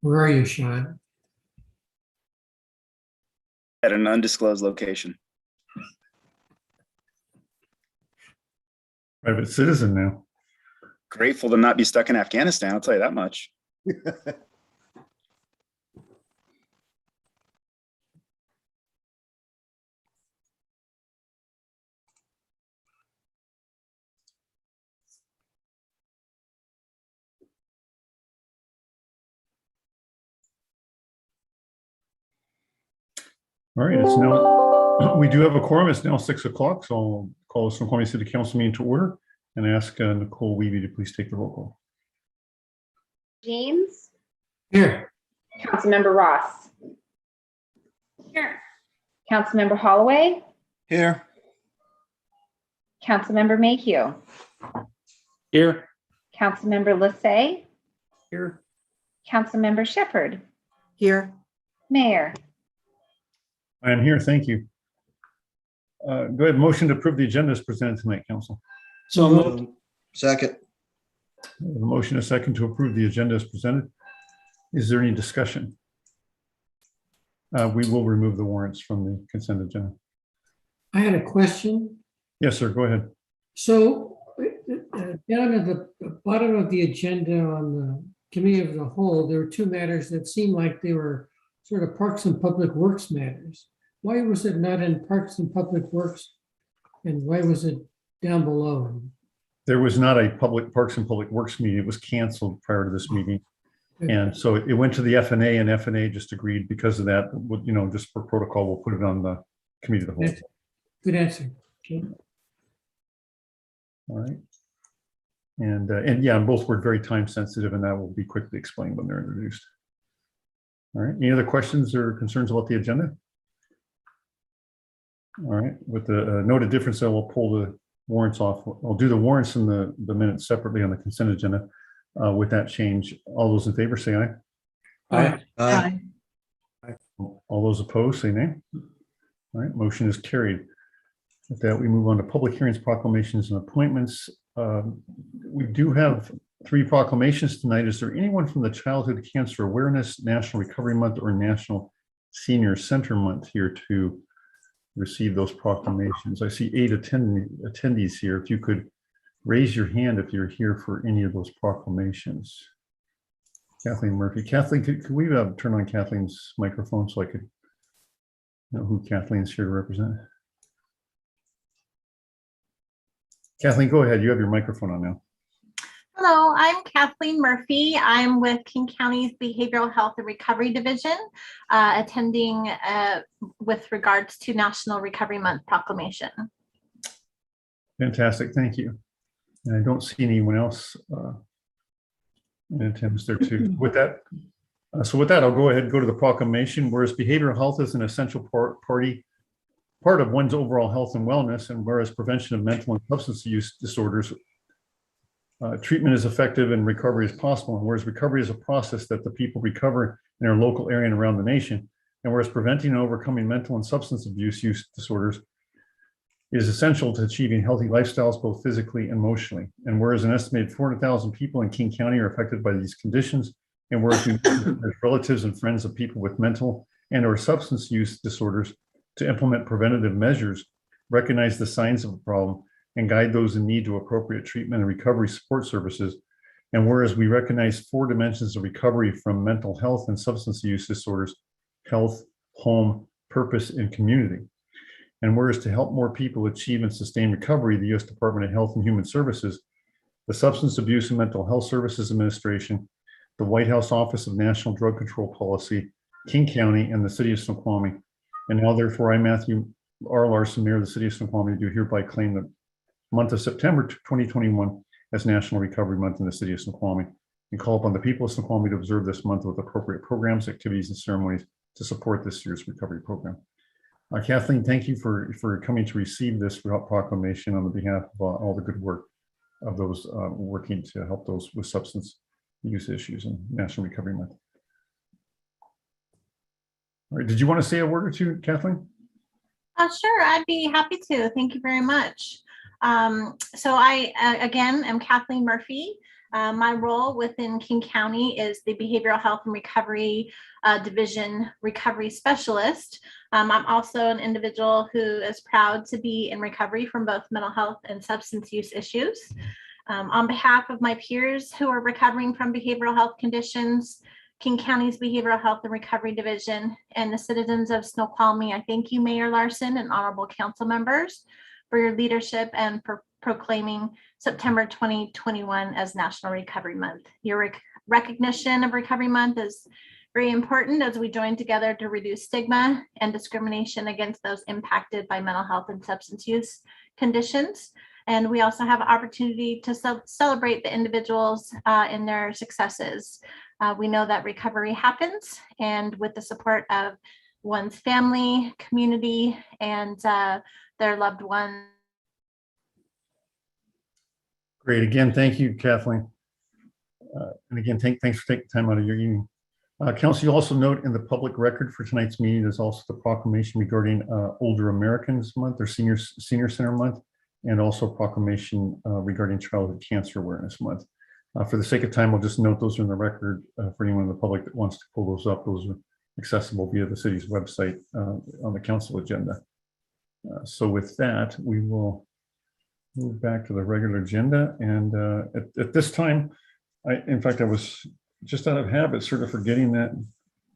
Where are you, Sean? At an undisclosed location. Private citizen now. Grateful to not be stuck in Afghanistan, I'll tell you that much. All right, it's now, we do have a quorum. It's now 6 o'clock, so I'll call the Snoqualmie City Council meeting to order and ask Nicole Weeby to please take the roll call. James, Here. Councilmember Ross, Here. Councilmember Holloway, Here. Councilmember Mayhew, Here. Councilmember Lissay, Here. Councilmember Shepherd, Here. Mayor. I am here, thank you. Go ahead, motion to approve the agenda is presented tonight, Council. So moved. Second. We have a motion, a second to approve the agenda as presented. Is there any discussion? We will remove the warrants from the consent agenda. I had a question. Yes, sir, go ahead. So down at the bottom of the agenda on the committee of the whole, there were two matters that seemed like they were sort of Parks and Public Works matters. Why was it not in Parks and Public Works? And why was it down below? There was not a public Parks and Public Works meeting. It was canceled prior to this meeting. And so it went to the FNA, and FNA just agreed because of that, you know, just for protocol, we'll put it on the committee of the whole. Good answer. Okay. All right. And yeah, both were very time sensitive, and that will be quickly explained when they're introduced. All right. Any other questions or concerns about the agenda? All right. With the noted difference, I will pull the warrants off. I'll do the warrants and the minutes separately on the consent agenda. With that change, all those in favor say aye. Aye. Aye. All those opposed say nay. All right, motion is carried. With that, we move on to public hearings, proclamations, and appointments. We do have 3 proclamations tonight. Is there anyone from the Childhood Cancer Awareness, National Recovery Month, or National Senior Center Month here to receive those proclamations? I see 8 attendees here. If you could raise your hand if you're here for any of those proclamations. Kathleen Murphy. Kathleen, could we turn on Kathleen's microphone so I could know who Kathleen's here to represent? Kathleen, go ahead. You have your microphone on now. Hello, I'm Kathleen Murphy. I'm with King County's Behavioral Health and Recovery Division, attending with regards to National Recovery Month proclamation. Fantastic. Thank you. And I don't see anyone else in attendance there too. With that, I'll go ahead and go to the proclamation. Whereas behavioral health is an essential part of one's overall health and wellness, and whereas prevention of mental and substance use disorders, treatment is effective and recovery is possible, and whereas recovery is a process that the people recover in our local area and around the nation, and whereas preventing and overcoming mental and substance abuse use disorders is essential to achieving healthy lifestyles, both physically and emotionally. And whereas an estimated 400,000 people in King County are affected by these conditions, and whereas we as relatives and friends of people with mental and or substance use disorders to implement preventative measures, recognize the signs of the problem, and guide those in need to appropriate treatment and recovery support services. And whereas we recognize 4 dimensions of recovery from mental health and substance use disorders: health, home, purpose, and community. And whereas to help more people achieve and sustain recovery, the U.S. Department of Health and Human Services, the Substance Abuse and Mental Health Services Administration, the White House Office of National Drug Control Policy, King County, and the City of Snoqualmie. And now, therefore, I, Matthew R. Larson, Mayor of the City of Snoqualmie, do hereby claim the month of September 2021 as National Recovery Month in the City of Snoqualmie, and call upon the people of Snoqualmie to observe this month with appropriate programs, activities, and ceremonies to support this year's recovery program. Kathleen, thank you for coming to receive this proclamation on behalf of all the good work of those working to help those with substance use issues in National Recovery Month. All right, did you want to say a word or two, Kathleen? Sure, I'd be happy to. Thank you very much. So I, again, am Kathleen Murphy. My role within King County is the Behavioral Health and Recovery Division Recovery Specialist. I'm also an individual who is proud to be in recovery from both mental health and substance use issues. On behalf of my peers who are recovering from behavioral health conditions, King County's Behavioral Health and Recovery Division, and the citizens of Snoqualmie, I thank you, Mayor Larson and honorable council members, for your leadership and for proclaiming September 2021 as National Recovery Month. Your recognition of Recovery Month is very important as we join together to reduce stigma and discrimination against those impacted by mental health and substance use conditions. And we also have an opportunity to celebrate the individuals in their successes. We know that recovery happens, and with the support of one's family, community, and their loved ones. Great. Again, thank you, Kathleen. And again, thanks for taking time out of your evening. Council, you also note in the public record for tonight's meeting, there's also the proclamation regarding Older Americans Month or Senior Center Month, and also proclamation regarding Childhood Cancer Awareness Month. For the sake of time, we'll just note those are in the record for anyone in the public that wants to pull those up. Those are accessible via the city's website on the council agenda. So with that, we will move back to the regular agenda. And at this time, in fact, I was just out of habit sort of forgetting that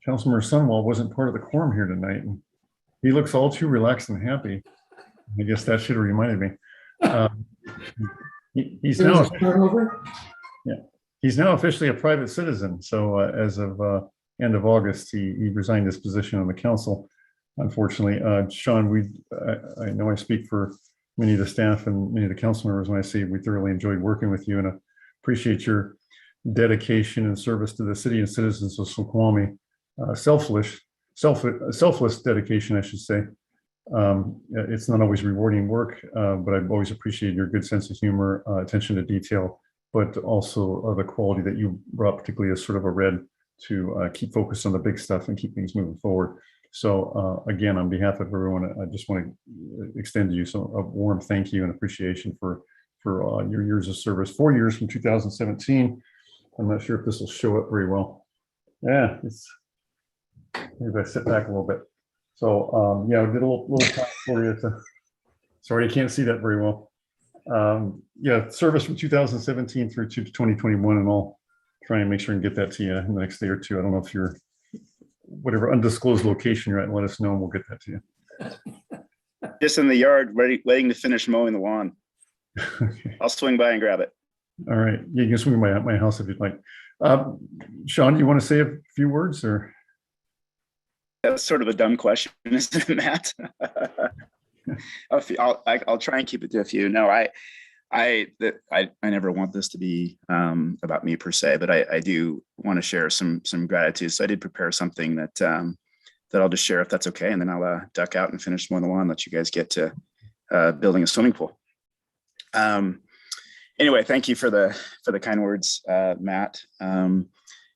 Councilmember Sunwall wasn't part of the quorum here tonight. And he looks all too relaxed and happy. I guess that should have reminded me. He's now officially a private citizen. So as of end of August, he resigned his position on the council. Unfortunately, Sean, I know I speak for many of the staff and many of the council members when I say we thoroughly enjoyed working with you and appreciate your dedication and service to the city and citizens of Snoqualmie. Selfless dedication, I should say. It's not always rewarding work, but I've always appreciated your good sense of humor, attention to detail, but also the quality that you brought, particularly as sort of a red to keep focused on the big stuff and keep things moving forward. So again, on behalf of everyone, I just want to extend to you a warm thank you and appreciation for your years of service. 4 years from 2017. I'm not sure if this will show up very well. Yeah, maybe I sit back a little bit. So yeah, we did a little time for you. Sorry, you can't see that very well. Yeah, service from 2017 through to 2021, and I'll try and make sure and get that to you in the next day or two. I don't know if you're whatever undisclosed location you're at, and let us know, and we'll get that to you. Just in the yard, waiting to finish mowing the lawn. Okay. I'll swing by and grab it. All right, you can swing by my house if you'd like. Sean, you want to say a few words, or? That's sort of a dumb question, isn't it, Matt? I'll try and keep it to a few. No, I never want this to be about me per se, but I do want to share some gratitude. So I did prepare something that I'll just share if that's okay, and then I'll duck out and finish mowing the lawn. Let you guys get to building a swimming pool. Anyway, thank you for the kind words, Matt.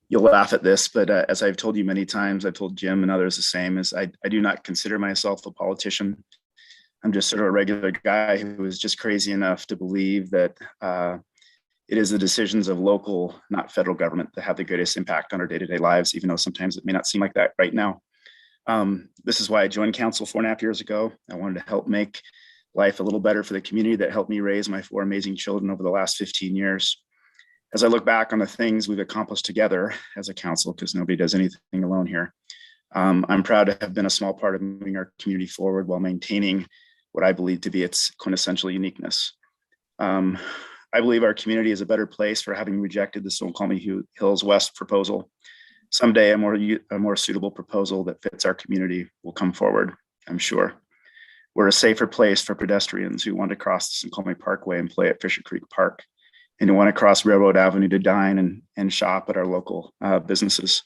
You'll laugh at this, but as I've told you many times, I've told Jim and others the same, is I do not consider myself a politician. I'm just sort of a regular guy who is just crazy enough to believe that it is the decisions of local, not federal government, that have the greatest impact on our day-to-day lives, even though sometimes it may not seem like that right now. This is why I joined council 4.5 years ago. I wanted to help make life a little better for the community that helped me raise my 4 amazing children over the last 15 years. As I look back on the things we've accomplished together as a council, because nobody does anything alone here, I'm proud to have been a small part of moving our community forward while maintaining what I believe to be its quintessential uniqueness. I believe our community is a better place for having rejected the Snoqualmie Hills West proposal. Someday a more suitable proposal that fits our community will come forward, I'm sure. We're a safer place for pedestrians who want to cross the Snoqualmie Parkway and play at Fisher Creek Park, and who want to cross Railroad Avenue to dine and shop at our local businesses.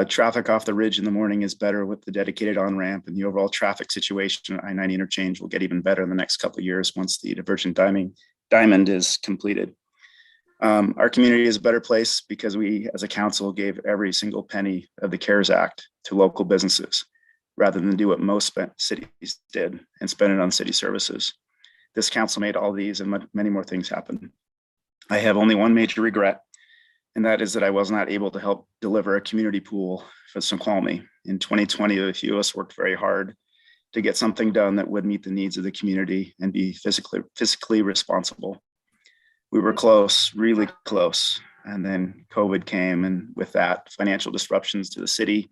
Traffic off the ridge in the morning is better with the dedicated on-ramp, and the overall traffic situation at I-90 interchange will get even better in the next couple of years once the divergent diamond is completed. Our community is a better place because we, as a council, gave every single penny of the CARES Act to local businesses, rather than do what most cities did and spend it on city services. This council made all these and many more things happen. I have only one major regret, and that is that I was not able to help deliver a community pool for Snoqualmie. In 2020, a few of us worked very hard to get something done that would meet the needs of the community and be fiscally responsible. We were close, really close. And then COVID came, and with that, financial disruptions to the city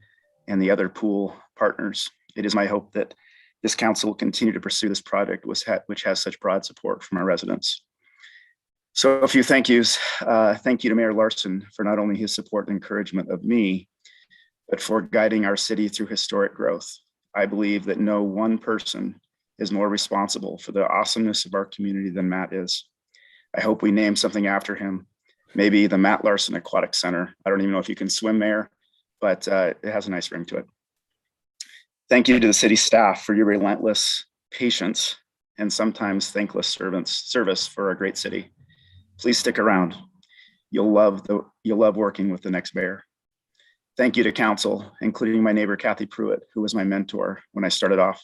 and the other pool partners. It is my hope that this council will continue to pursue this project, which has such broad support from our residents. So a few thank yous. Thank you to Mayor Larson for not only his support and encouragement of me, but for guiding our city through historic growth. I believe that no one person is more responsible for the awesomeness of our community than Matt is. I hope we name something after him, maybe the Matt Larson Aquatic Center. I don't even know if you can swim there, but it has a nice ring to it. Thank you to the city staff for your relentless patience and sometimes thankless service for a great city. Please stick around. You'll love working with the next mayor. Thank you to council, including my neighbor, Kathy Pruitt, who was my mentor when I started off.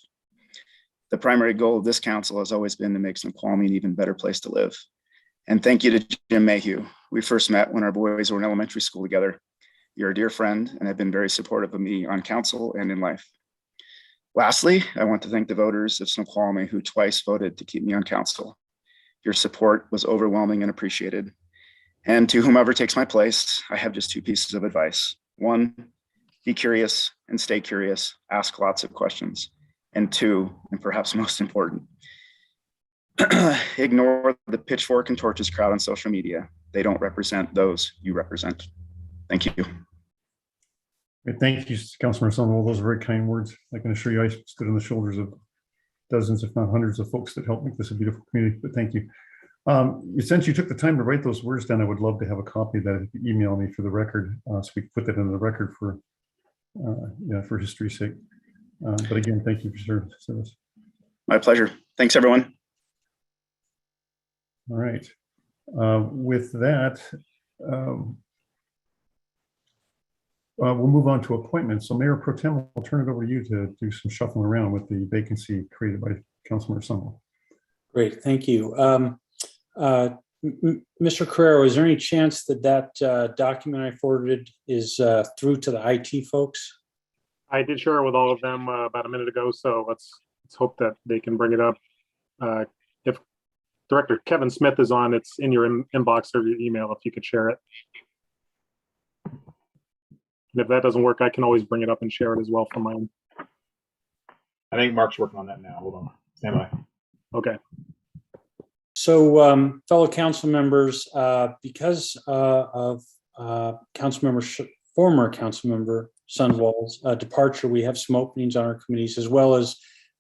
The primary goal of this council has always been to make Snoqualmie an even better place to live. And thank you to Jim Mayhew. We first met when our boys were in elementary school together. You're a dear friend and have been very supportive of me on council and in life. Lastly, I want to thank the voters of Snoqualmie who twice voted to keep me on council. Your support was overwhelming and appreciated. And to whomever takes my place, I have just two pieces of advice. One, be curious and stay curious, ask lots of questions. And two, and perhaps most important, ignore the pitchfork and torches crowd on social media. They don't represent those you represent. Thank you. Great. Thank you, Councilmember Summerall. Those are very kind words. I can assure you I stood on the shoulders of dozens, if not hundreds of folks that helped make this a beautiful community, but thank you. Since you took the time to write those words down, I would love to have a copy of that if you email me for the record, so we can put that into the record for history's sake. But again, thank you for your service. My pleasure. Thanks, everyone. All right. With that, we'll move on to appointments. So Mayor Pro Tem, I'll turn it over to you to do some shuffling around with the vacancy created by Councilmember Summerall. Great, thank you. Mr. Carrero, is there any chance that document I forwarded is through to the IT folks? I did share it with all of them about a minute ago, so let's hope that they can bring it up. If Director Kevin Smith is on, it's in your inbox or your email if you could share it. And if that doesn't work, I can always bring it up and share it as well from my own. I think Mark's working on that now. Hold on. Stand by. Okay. So, fellow council members, because of former council member Sunwall's departure, we have some openings on our committees, as well as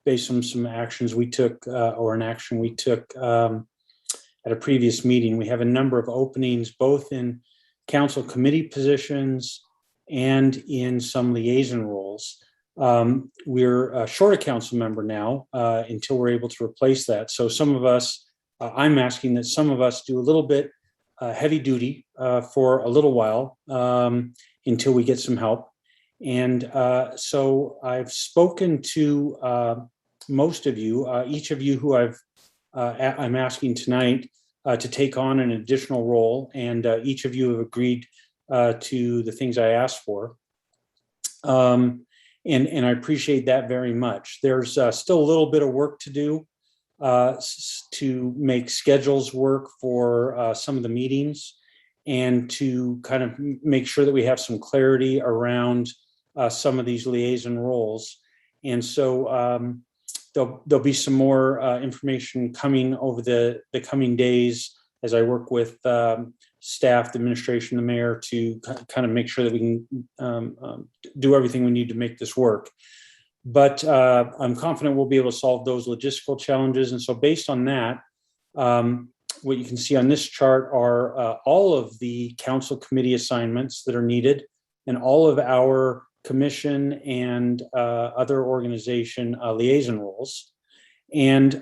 based on some actions we took or an action we took at a previous meeting. We have a number of openings, both in council committee positions and in some liaison roles. We're short a council member now until we're able to replace that. So some of us, I'm asking that some of us do a little bit heavy duty for a little while until we get some help. And so I've spoken to most of you, each of you who I'm asking tonight to take on an additional role, and each of you have agreed to the things I asked for. And I appreciate that very much. There's still a little bit of work to do to make schedules work for some of the meetings, and to kind of make sure that we have some clarity around some of these liaison roles. And so there'll be some more information coming over the coming days as I work with staff, the administration, the mayor, to kind of make sure that we can do everything we need to make this work. But I'm confident we'll be able to solve those logistical challenges. And so based on that, what you can see on this chart are all of the council committee assignments that are needed, and all of our commission and other organization liaison roles. And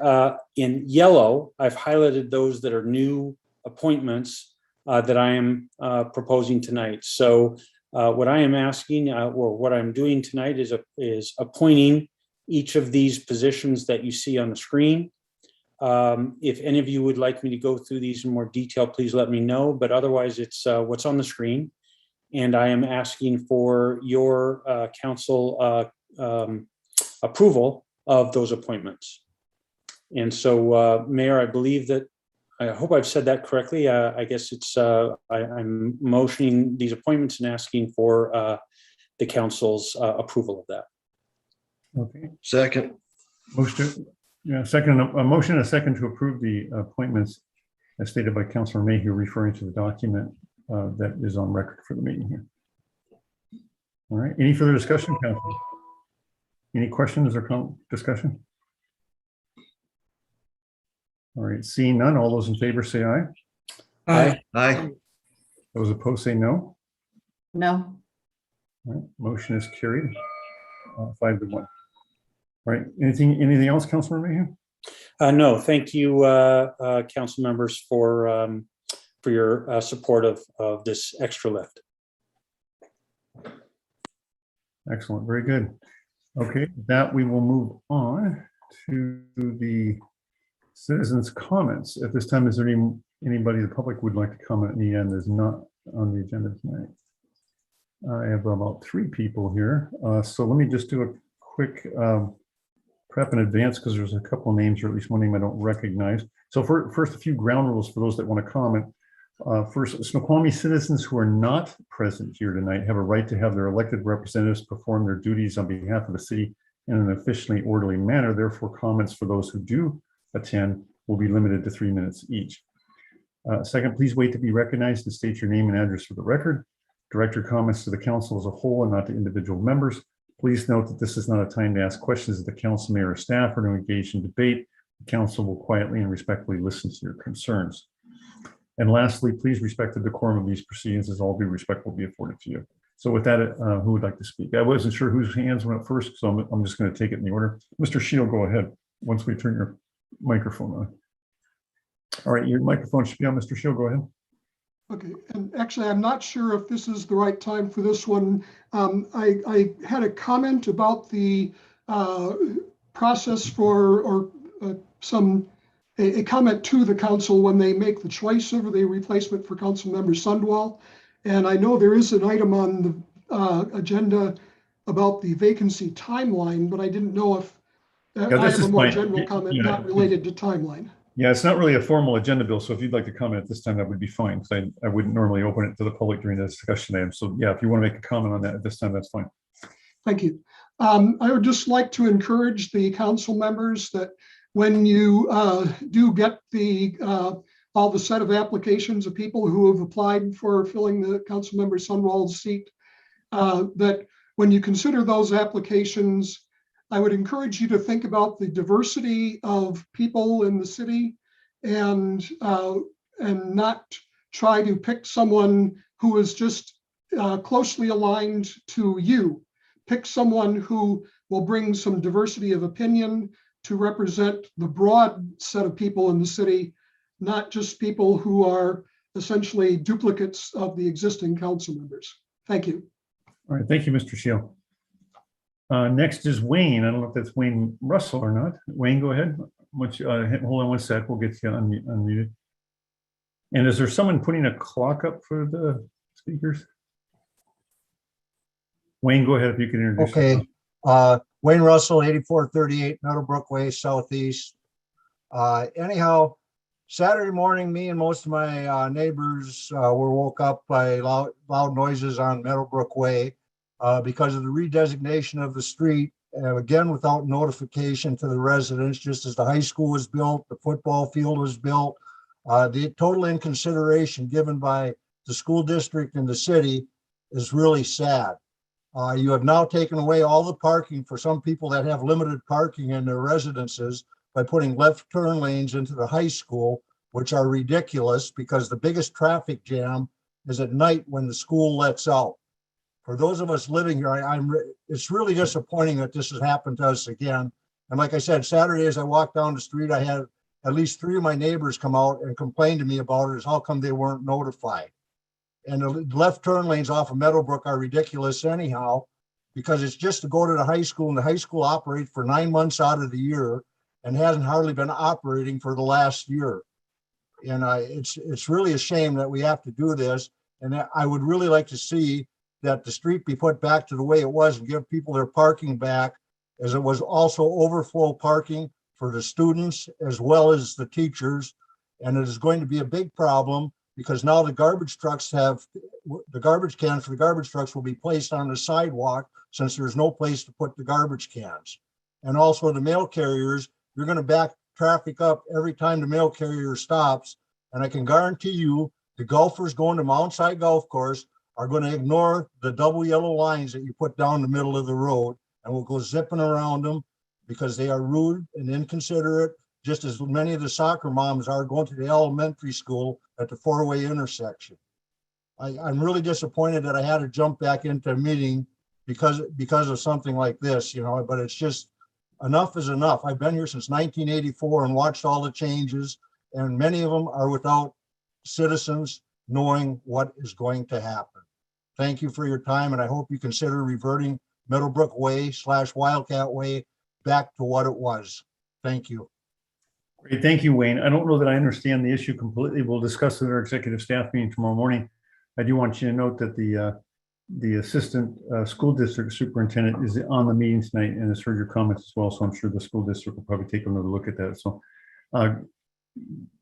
in yellow, I've highlighted those that are new appointments that I am proposing tonight. So what I am asking, or what I'm doing tonight, is appointing each of these positions that you see on the screen. If any of you would like me to go through these in more detail, please let me know. But otherwise, it's what's on the screen. And I am asking for your council approval of those appointments. And so, Mayor, I believe that, I hope I've said that correctly. I guess it's, I'm motioning these appointments and asking for the council's approval of that. Okay. Second. Motion, yeah, second, a motion and a second to approve the appointments as stated by Councilor Mayhew, referring to the document that is on record for the meeting here. All right, any further discussion, Councilor? Any questions or discussion? All right, seeing none, all those in favor say aye. Aye. Aye. Those opposed say no. No. All right, motion is carried 5-1. All right, anything else, Councilor Mayhew? No, thank you, council members, for your support of this extra lift. Excellent, very good. Okay, with that we will move on to the citizens' comments. At this time, is there anybody the public would like to comment? In the end, is not on the agenda tonight. I have about 3 people here, so let me just do a quick prep in advance because there's a couple of names, or at least one name I don't recognize. So first, a few ground rules for those that want to comment. First, Snoqualmie citizens who are not present here tonight have a right to have their elected representatives perform their duties on behalf of the city in an officially orderly manner. Therefore, comments for those who do attend will be limited to 3 minutes each. Second, please wait to be recognized and state your name and address for the record. Direct your comments to the council as a whole and not to individual members. Please note that this is not a time to ask questions of the council, mayor, or staff, or to engage in debate. The council will quietly and respectfully listen to your concerns. And lastly, please respect the decorum of these proceedings, as all due respect will be afforded to you. So with that, who would like to speak? I wasn't sure whose hands went up first, so I'm just going to take it in the order. Mr. Shield, go ahead once we turn your microphone on. All right, your microphone should be on, Mr. Shield, go ahead. Okay, and actually, I'm not sure if this is the right time for this one. I had a comment about the process for, or a comment to the council when they make the choice over the replacement for Council Member Sundwall. And I know there is an item on the agenda about the vacancy timeline, but I didn't know if I have a more general comment not related to timeline. Yeah, it's not really a formal agenda, Bill. So if you'd like to comment at this time, that would be fine. Because I wouldn't normally open it to the public during the discussion item. So yeah, if you want to make a comment on that at this time, that's fine. Thank you. I would just like to encourage the council members that when you do get all the set of applications of people who have applied for filling the council member Sundwall's seat, that when you consider those applications, I would encourage you to think about the diversity of people in the city and not try to pick someone who is just closely aligned to you. Pick someone who will bring some diversity of opinion to represent the broad set of people in the city, not just people who are essentially duplicates of the existing council members. Thank you. All right, thank you, Mr. Shield. Next is Wayne. I don't know if that's Wayne Russell or not. Wayne, go ahead. Hold on one sec. We'll get you unmuted. And is there someone putting a clock up for the speakers? Wayne, go ahead if you can introduce yourself. Okay. Wayne Russell, 8438 Meadowbrook Way, Southeast. Anyhow, Saturday morning, me and most of my neighbors were woke up by loud noises on Meadowbrook Way because of the redesignation of the street, again, without notification to the residents, just as the high school was built, the football field was built. The total inconsideration given by the school district and the city is really sad. You have now taken away all the parking for some people that have limited parking in their residences by putting left turn lanes into the high school, which are ridiculous because the biggest traffic jam is at night when the school lets out. For those of us living here, it's really disappointing that this has happened to us again. And like I said, Saturday as I walked down the street, I had at least 3 of my neighbors come out and complain to me about it, is how come they weren't notified. And the left turn lanes off of Meadowbrook are ridiculous anyhow, because it's just to go to the high school, and the high school operates for 9 months out of the year. and hasn't hardly been operating for the last year. And it's really a shame that we have to do this. And I would really like to see that the street be put back to the way it was and give people their parking back, as it was also overflow parking for the students as well as the teachers. And it is going to be a big problem because now the garbage trucks the garbage cans for the garbage trucks will be placed on the sidewalk since there's no place to put the garbage cans. And also the mail carriers, you're going to back traffic up every time the mail carrier stops. And I can guarantee you the golfers going to Mount Si Golf Course are going to ignore the double yellow lines that you put down the middle of the road and will go zipping around them because they are rude and inconsiderate, just as many of the soccer moms are going to the elementary school at the four-way intersection. I'm really disappointed that I had to jump back into a meeting because of something like this, but it's just enough is enough. I've been here since 1984 and watched all the changes, and many of them are without citizens knowing what is going to happen. Thank you for your time, and I hope you consider reverting Meadowbrook Way / Wildcat Way back to what it was. Thank you. Great, thank you, Wayne. I don't know that I understand the issue completely. We'll discuss it at our executive staff meeting tomorrow morning. I do want you to note that the assistant school district superintendent is on the meeting tonight and has heard your comments as well. So I'm sure the school district will probably take another look at that. So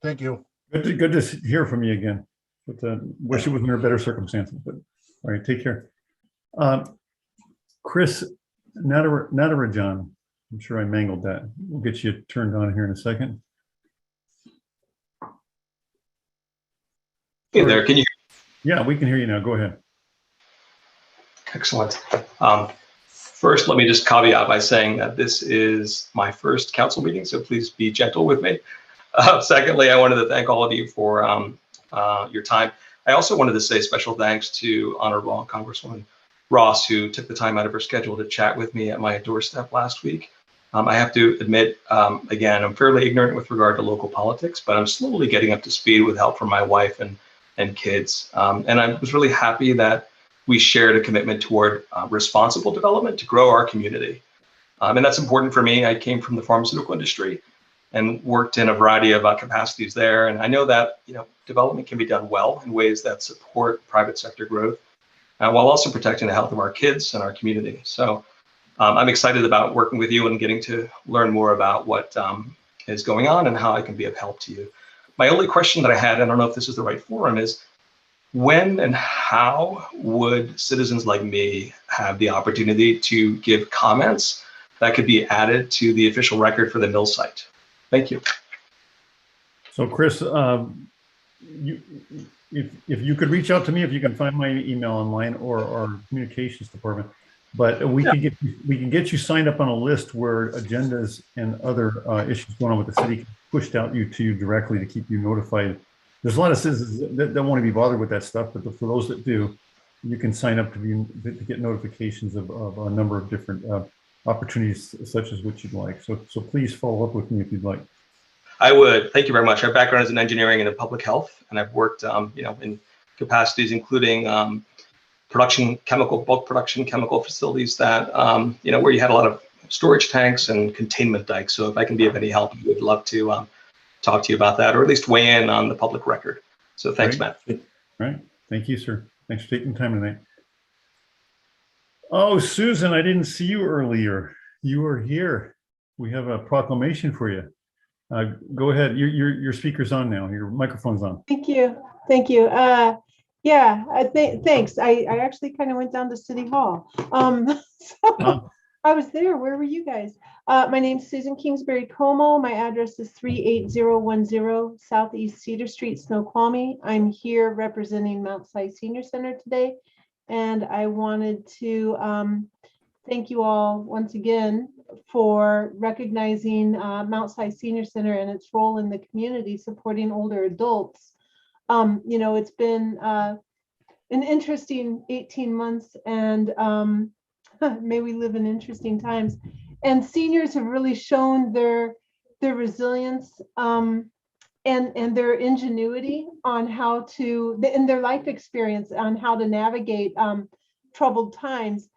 thank you. Good to hear from you again. But wish it was under better circumstances. But all right, take care. Chris Natarajan, I'm sure I mangled that. We'll get you turned on here in a second. Hey there, can you? Yeah, we can hear you now. Go ahead. Excellent. First, let me just caveat by saying that this is my first council meeting, so please be gentle with me. Secondly, I wanted to thank all of you for your time. I also wanted to say special thanks to Honorable Congresswoman Ross, who took the time out of her schedule to chat with me at my doorstep last week. I have to admit, again, I'm fairly ignorant with regard to local politics, but I'm slowly getting up to speed with help from my wife and kids. And I was really happy that we shared a commitment toward responsible development to grow our community. And that's important for me. I came from the pharmaceutical industry and worked in a variety of capacities there. And I know that development can be done well in ways that support private sector growth, while also protecting the health of our kids and our community. So I'm excited about working with you and getting to learn more about what is going on and how I can be of help to you. My only question that I had, I don't know if this is the right forum, is when and how would citizens like me have the opportunity to give comments that could be added to the official record for the mill site? Thank you. So Chris, if you could reach out to me, if you can find my email online or our communications department, but we can get you signed up on a list where agendas and other issues going on with the city pushed out to you directly to keep you notified. There's a lot of citizens that don't want to be bothered with that stuff, but for those that do, you can sign up to get notifications of a number of different opportunities such as what you'd like. So please follow up with me if you'd like. I would. Thank you very much. My background is in engineering and in public health, and I've worked in capacities including bulk production chemical facilities that where you had a lot of storage tanks and containment dikes. So if I can be of any help, I would love to talk to you about that, or at least weigh in on the public record. So thanks, Matt. All right. Thank you, sir. Thanks for taking the time tonight. Oh, Susan, I didn't see you earlier. You are here. We have a proclamation for you. Go ahead. Your speaker's on now. Your microphone's on. Thank you. Thank you. Yeah, thanks. I actually kind of went down to City Hall. I was there. Where were you guys? My name's Susan Kingsbury Como. My address is 38010 Southeast Cedar Street, Snoqualmie. I'm here representing Mount Si Senior Center today, and I wanted to thank you all once again for recognizing Mount Si Senior Center and its role in the community supporting older adults. It's been an interesting 18 months, and may we live in interesting times. And seniors have really shown their resilience and their ingenuity on how to, in their life experience on how to navigate troubled times.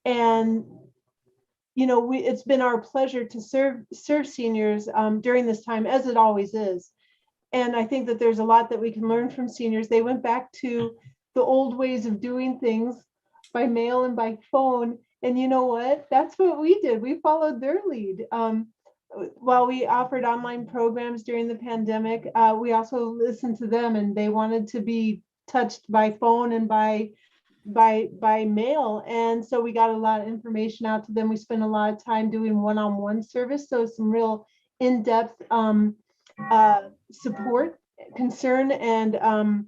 And it's been our pleasure to serve seniors during this time, as it always is. And I think that there's a lot that we can learn from seniors. They went back to the old ways of doing things by mail and by phone. And you know what? That's what we did. We followed their lead. While we offered online programs during the pandemic, we also listened to them, and they wanted to be touched by phone and by mail. And so we got a lot of information out to them. We spent a lot of time doing one-on-one service. So some real in-depth support, concern, and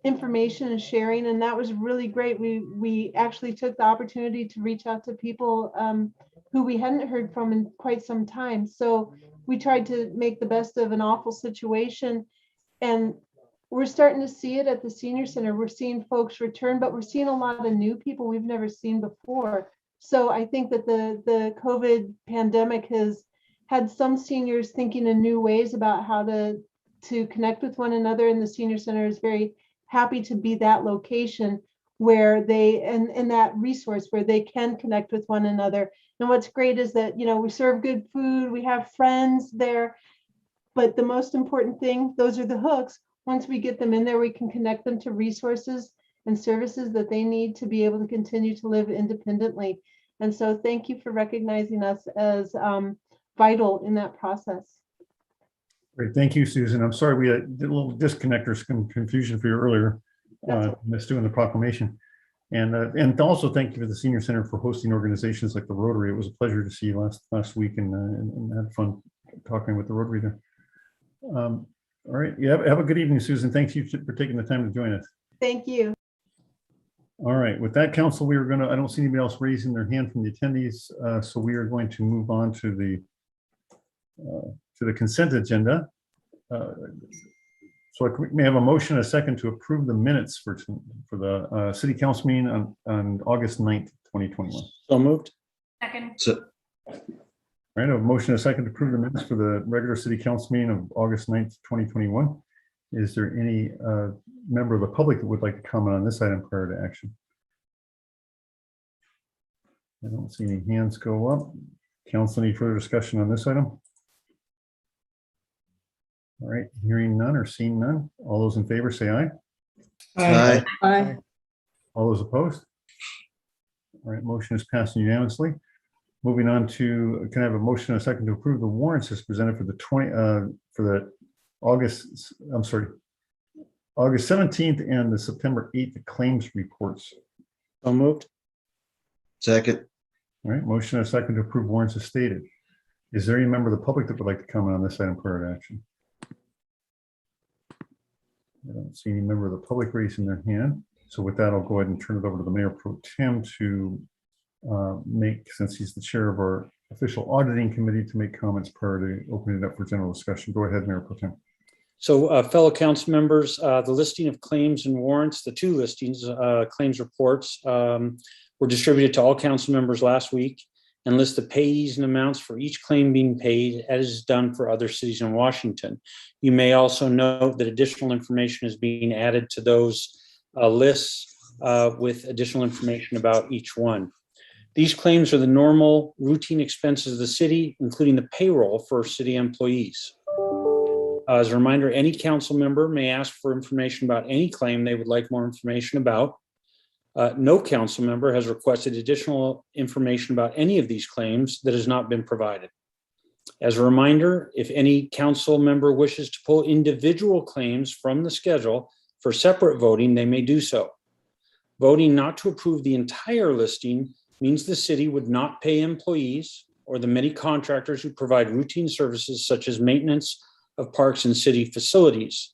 information and sharing. And that was really great. We actually took the opportunity to reach out to people who we hadn't heard from in quite some time. So we tried to make the best of an awful situation. And we're starting to see it at the senior center. We're seeing folks return, but we're seeing a lot of new people we've never seen before. So I think that the COVID pandemic has had some seniors thinking in new ways about how to connect with one another. And the senior center is very happy to be that location where they, and that resource where they can connect with one another. And what's great is that, we serve good food, we have friends there, but the most important thing, those are the hooks. Once we get them in there, we can connect them to resources and services that they need to be able to continue to live independently. And so thank you for recognizing us as vital in that process. Great. Thank you, Susan. I'm sorry we did a little disconnect or some confusion for you earlier. Missed doing the proclamation. And also thank you to the Senior Center for hosting organizations like the Rotary. It was a pleasure to see you last week and had fun talking with the Rotary there. All right. Yeah, have a good evening, Susan. Thank you for taking the time to join us. Thank you. All right. With that, council, I don't see anybody else raising their hand from the attendees. So we are going to move on to the consent agenda. So I may have a motion, a second, to approve the minutes for the city council meeting on August 9th, 2021. So moved. Second. All right, a motion, a second, to approve the minutes for the regular city council meeting of August 9th, 2021. Is there any member of the public that would like to comment on this item prior to action? I don't see any hands go up. Council, any further discussion on this item? All right, hearing none or seeing none. All those in favor say aye. Aye. Bye. All those opposed? All right, motion is passed unanimously. Moving on to, can I have a motion and a second to approve the warrants as presented for the August 17th and the September 8th claims reports. So moved. Second. All right, motion and a second to approve warrants as stated. Is there any member of the public that would like to comment on this item prior to action? I don't see any member of the public raising their hand. So with that, I'll go ahead and turn it over to the Mayor Pro Tem to since he's the chair of our official auditing committee, to make comments prior to opening it up for general discussion. Go ahead, Mayor Pro Tem. So fellow council members, the listing of claims and warrants, the two listings, claims reports were distributed to all council members last week and list the payees and amounts for each claim being paid, as is done for other cities in Washington. You may also note that additional information is being added to those lists with additional information about each one. These claims are the normal routine expenses of the city, including the payroll for city employees. As a reminder, any council member may ask for information about any claim they would like more information about. No council member has requested additional information about any of these claims that has not been provided. As a reminder, if any council member wishes to pull individual claims from the schedule for separate voting, they may do so. Voting not to approve the entire listing means the city would not pay employees or the many contractors who provide routine services such as maintenance of parks and city facilities.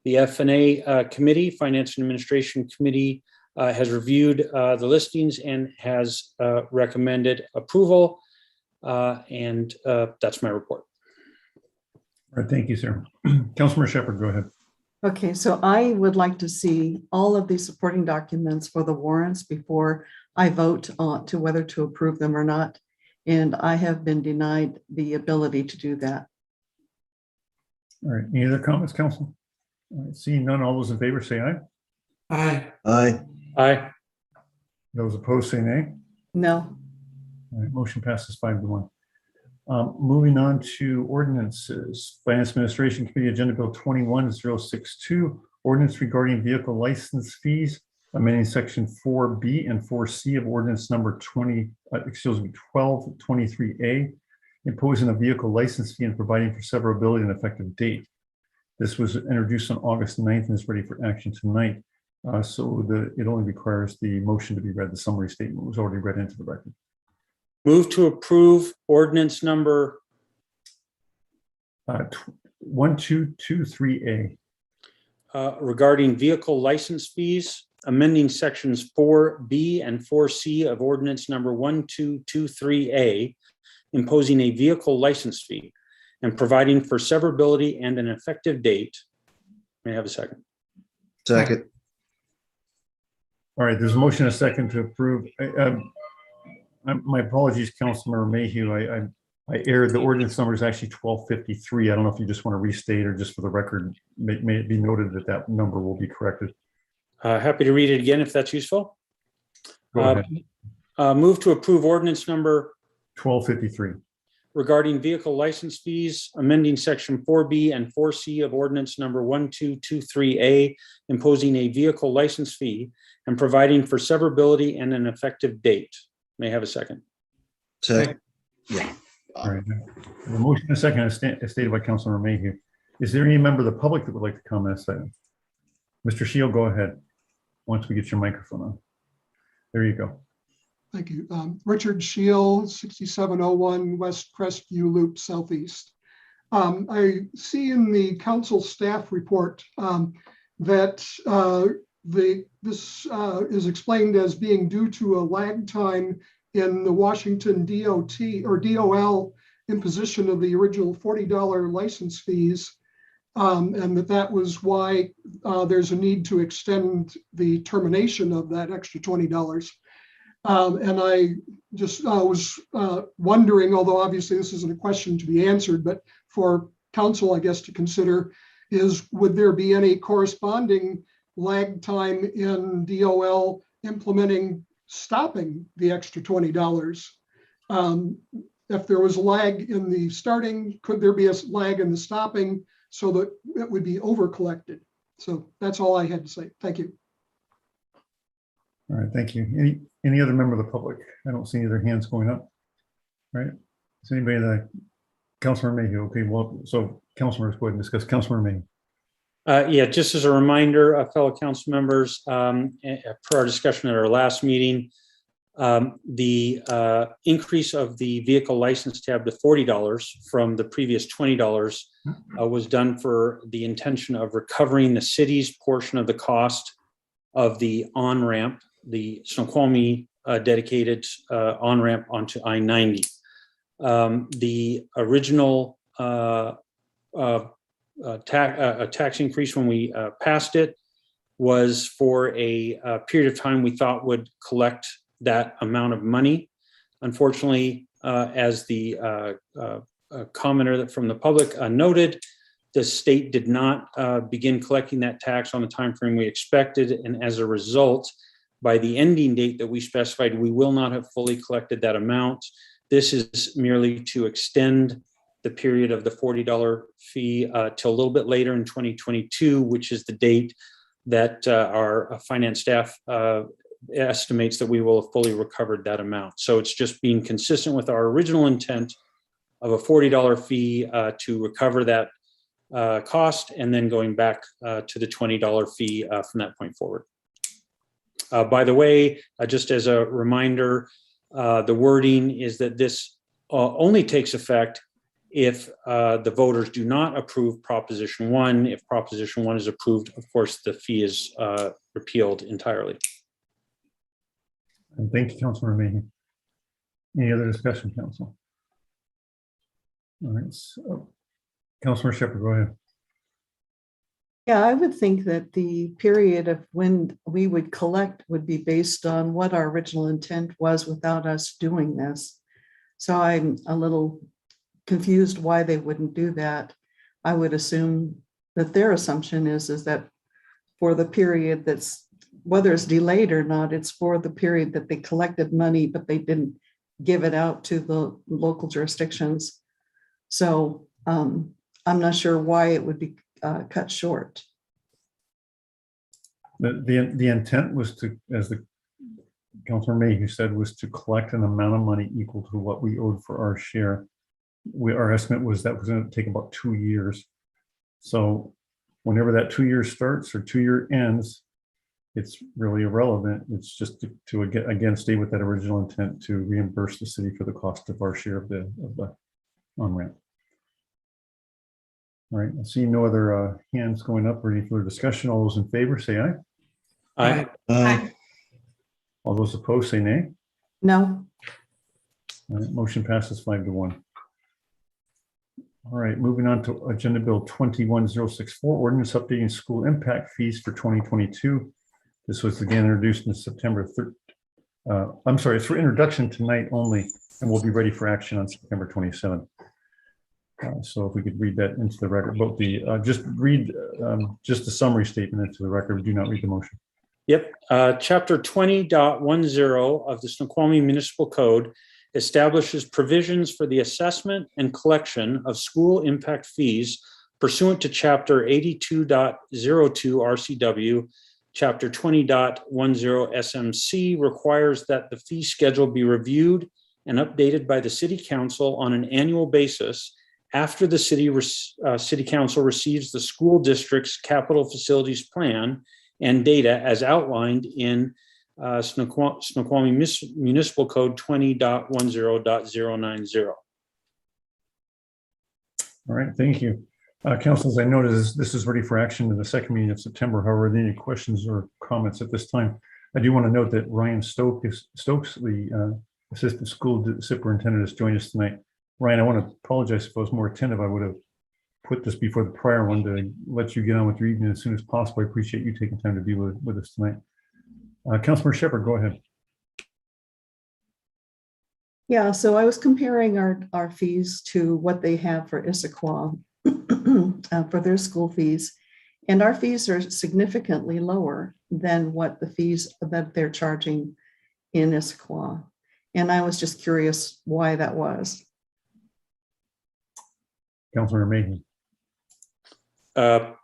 The F&A committee, Finance and Administration Committee, has reviewed the listings and has recommended approval. And that's my report. All right, thank you, sir. Councilmember Shepherd, go ahead. Okay, so I would like to see all of these supporting documents for the warrants before I vote on to whether to approve them or not. And I have been denied the ability to do that. All right, any other comments, council? All right, seeing none, all those in favor say aye. Aye. Aye. Aye. Those opposed say nay. No. All right, motion passes 5-1. Moving on to ordinances. Finance Administration Committee Agenda Bill 21062, ordinance regarding vehicle license fees, amending section 4B and 4C of ordinance number 1223A, imposing a vehicle license fee and providing for severability and effective date. This was introduced on August 9th and is ready for action tonight. It only requires the motion to be read. The summary statement was already read into the record. Move to approve ordinance number 1223A. regarding vehicle license fees, amending sections 4B and 4C of ordinance number 1223A, imposing a vehicle license fee and providing for severability and an effective date. May I have a second? Second. All right, there's a motion, a second to approve. My apologies, Councilmember Mayhew. I erred. The ordinance number is actually 1253. I don't know if you just want to restate or just for the record, may it be noted that that number will be corrected. Happy to read it again if that's useful. Go ahead. Move to approve ordinance number 1253. regarding vehicle license fees, amending section 4B and 4C of ordinance number 1223A, imposing a vehicle license fee and providing for severability and an effective date. May I have a second? Second. Yeah. All right. The motion, a second, as stated by Councilmember Mayhew. Is there any member of the public that would like to comment on this item? Mr. Shield, go ahead. Once we get your microphone on. There you go. Thank you. Richard Shield, 6701 West Crestview Loop Southeast. I see in the council staff report that this is explained as being due to a lag time in the Washington DOT or DOL imposition of the original $40 license fees, and that was why there's a need to extend the termination of that extra $20. And I just was wondering, although obviously this isn't a question to be answered, but for council, I guess, to consider is, would there be any corresponding lag time in DOL implementing stopping the extra $20? If there was a lag in the starting, could there be a lag in the stopping so that it would be over collected? So that's all I had to say. Thank you. All right, thank you. Any other member of the public? I don't see any other hands going up. All right. Is anybody that Councilmember Mayhew? Okay, well, so Councilmembers, go ahead and discuss. Councilmember Mayhew. Yeah, just as a reminder, fellow council members, per our discussion at our last meeting, the increase of the vehicle license tab to $40 from the previous $20 was done for the intention of recovering the city's portion of the cost of the on-ramp, the Snoqualmie dedicated on-ramp onto I-90. The original tax increase when we passed it was for a period of time we thought would collect that amount of money. Unfortunately, as the commenter from the public noted, the state did not begin collecting that tax on the time frame we expected, and as a result, by the ending date that we specified, we will not have fully collected that amount. This is merely to extend the period of the $40 fee till a little bit later in 2022, which is the date that our finance staff estimates that we will have fully recovered that amount. So it's just being consistent with our original intent of a $40 fee to recover that cost, and then going back to the $20 fee from that point forward. By the way, just as a reminder, the wording is that this only takes effect if the voters do not approve Proposition 1. If Proposition 1 is approved, of course, the fee is repealed entirely. And thank you, Councilmember Mayhew. Any other discussion, council? All right, so Councilmember Shepherd, go ahead. Yeah, I would think that the period of when we would collect would be based on what our original intent was without us doing this. So I'm a little confused why they wouldn't do that. I would assume that their assumption is that for the period that's, whether it's delayed or not, it's for the period that they collected money, but they didn't give it out to the local jurisdictions. So I'm not sure why it would be cut short. The intent was to, as the Councilor Mayhew said, was to collect an amount of money equal to what we owed for our share. Our estimate was that was going to take about 2 years. So whenever that 2 years starts or 2 year ends, it's really irrelevant. It's just to again stay with that original intent to reimburse the city for the cost of our share of the on-ramp. All right, I see no other hands going up or any further discussion. All those in favor say aye. Aye. Aye. All those opposed say nay. No, All right, motion passes 5-1. All right, moving on to Agenda Bill 21064, ordinance updating school impact fees for 2022. This was again introduced in September 3rd. I'm sorry, it's for introduction tonight only, and we'll be ready for action on September 27th. So if we could read that into the record, but just read just the summary statement into the record. We do not read the motion. Yep. Chapter 20.10 of the Snoqualmie Municipal Code establishes provisions for the assessment and collection of school impact fees pursuant to Chapter 82.02 RCW. Chapter 20.10 SMC requires that the fee schedule be reviewed and updated by the City Council on an annual basis after the City Council receives the school district's capital facilities plan and data as outlined in Snoqualmie Municipal Code 20.10.090. All right, thank you. Councilors, I noticed this is ready for action in the second meeting of September. However, are there any questions or comments at this time? I do want to note that Ryan Stokes, the Assistant School Superintendent, has joined us tonight. Ryan, I want to apologize if I was more attentive. I would have put this before the prior one to let you get on with your evening as soon as possible. I appreciate you taking time to be with us tonight. Councilor Shepherd, go ahead. yeah, so I was comparing our fees to what they have for Issaquah for their school fees. And our fees are significantly lower than what the fees that they're charging in Issaquah. And I was just curious why that was. Councilor Mayhew. I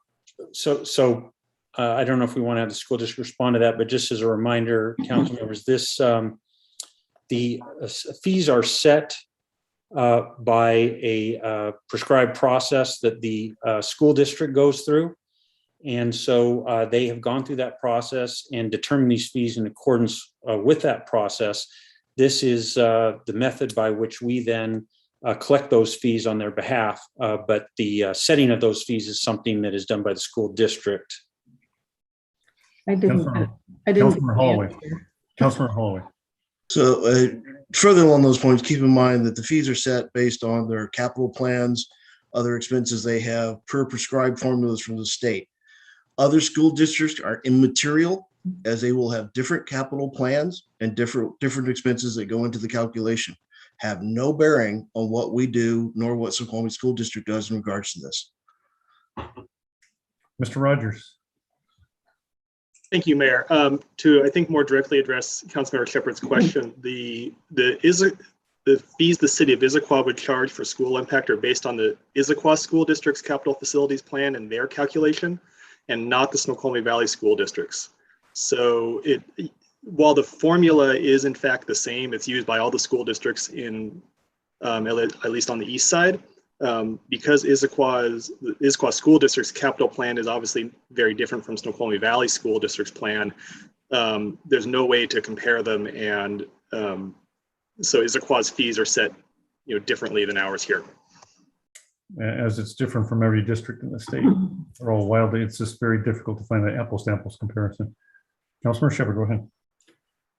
don't know if we want to have the school district respond to that, but just as a reminder, council members, the fees are set by a prescribed process that the school district goes through. And so they have gone through that process and determined these fees in accordance with that process. This is the method by which we then collect those fees on their behalf, but the setting of those fees is something that is done by the school district. I didn't. Councilor Holloway. Councilor Holloway. So further along those points, keep in mind that the fees are set based on their capital plans, other expenses they have per prescribed formulas from the state. Other school districts are immaterial, as they will have different capital plans and different expenses that go into the calculation. Have no bearing on what we do, nor what Snoqualmie School District does in regards to this. Mr. Rogers. Thank you, Mayor. To, I think, more directly address Councilmember Shepherd's question, the fees the city of Issaquah would charge for school impact are based on the Issaquah School District's capital facilities plan and their calculation, and not the Snoqualmie Valley School Districts. So while the formula is in fact the same, it's used by all the school districts in, at least on the east side, because Issaquah School District's capital plan is obviously very different from Snoqualmie Valley School District's plan. There's no way to compare them, and so Issaquah's fees are set, differently than ours here. As it's different from every district in the state, they're all wildly. It's just very difficult to find an apples to apples comparison. Councilor Shepherd, go ahead.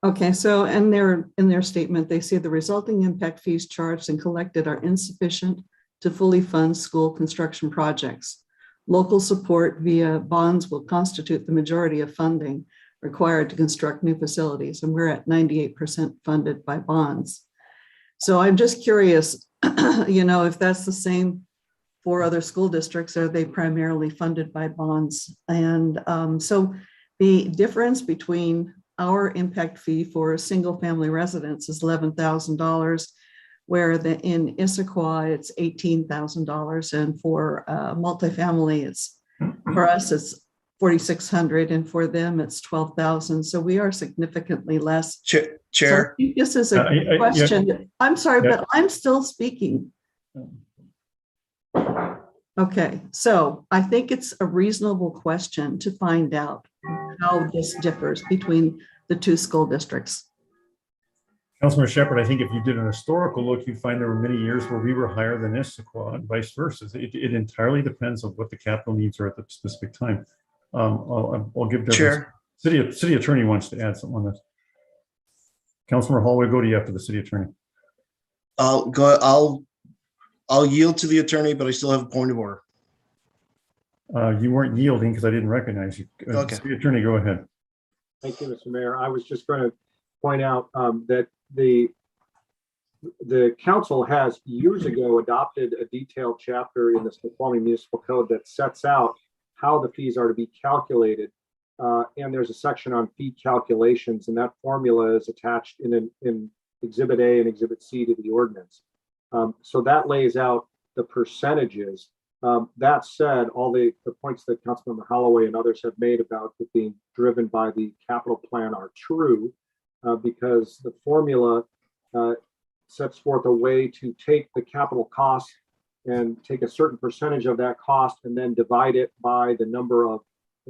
Okay, so in their statement, they say the resulting impact fees charged and collected are insufficient to fully fund school construction projects. Local support via bonds will constitute the majority of funding required to construct new facilities, and we're at 98% funded by bonds. So I'm just curious, if that's the same for other school districts, are they primarily funded by bonds? And so the difference between our impact fee for a single family residence is $11,000, where in Issaquah, it's $18,000. And for multifamily, for us, it's $4,600, and for them, it's $12,000. So we are significantly less. Chair. So I think this is a question. I'm sorry, but I'm still speaking. Okay, so I think it's a reasonable question to find out how this differs between the two school districts. Councilmember Shepherd, I think if you did an historical look, you'd find there were many years where we were higher than Issaquah and vice versa. It entirely depends on what the capital needs are at the specific time. I'll give Chair. City attorney wants to add something on this. Councilmember Hall, we'll go to you after the city attorney. I'll yield to the attorney, but I still have a point of order. You weren't yielding because I didn't recognize you. Okay. City attorney, go ahead. Thank you, Mr. Mayor. I was just going to point out that the council has years ago adopted a detailed chapter in the Snoqualmie Municipal Code that sets out how the fees are to be calculated. And there's a section on fee calculations, and that formula is attached in Exhibit A and Exhibit C to the ordinance. So that lays out the percentages. That said, all the points that Councilmember Holloway and others have made about it being driven by the capital plan are true, because the formula sets forth a way to take the capital cost and take a certain percentage of that cost and then divide it by the number of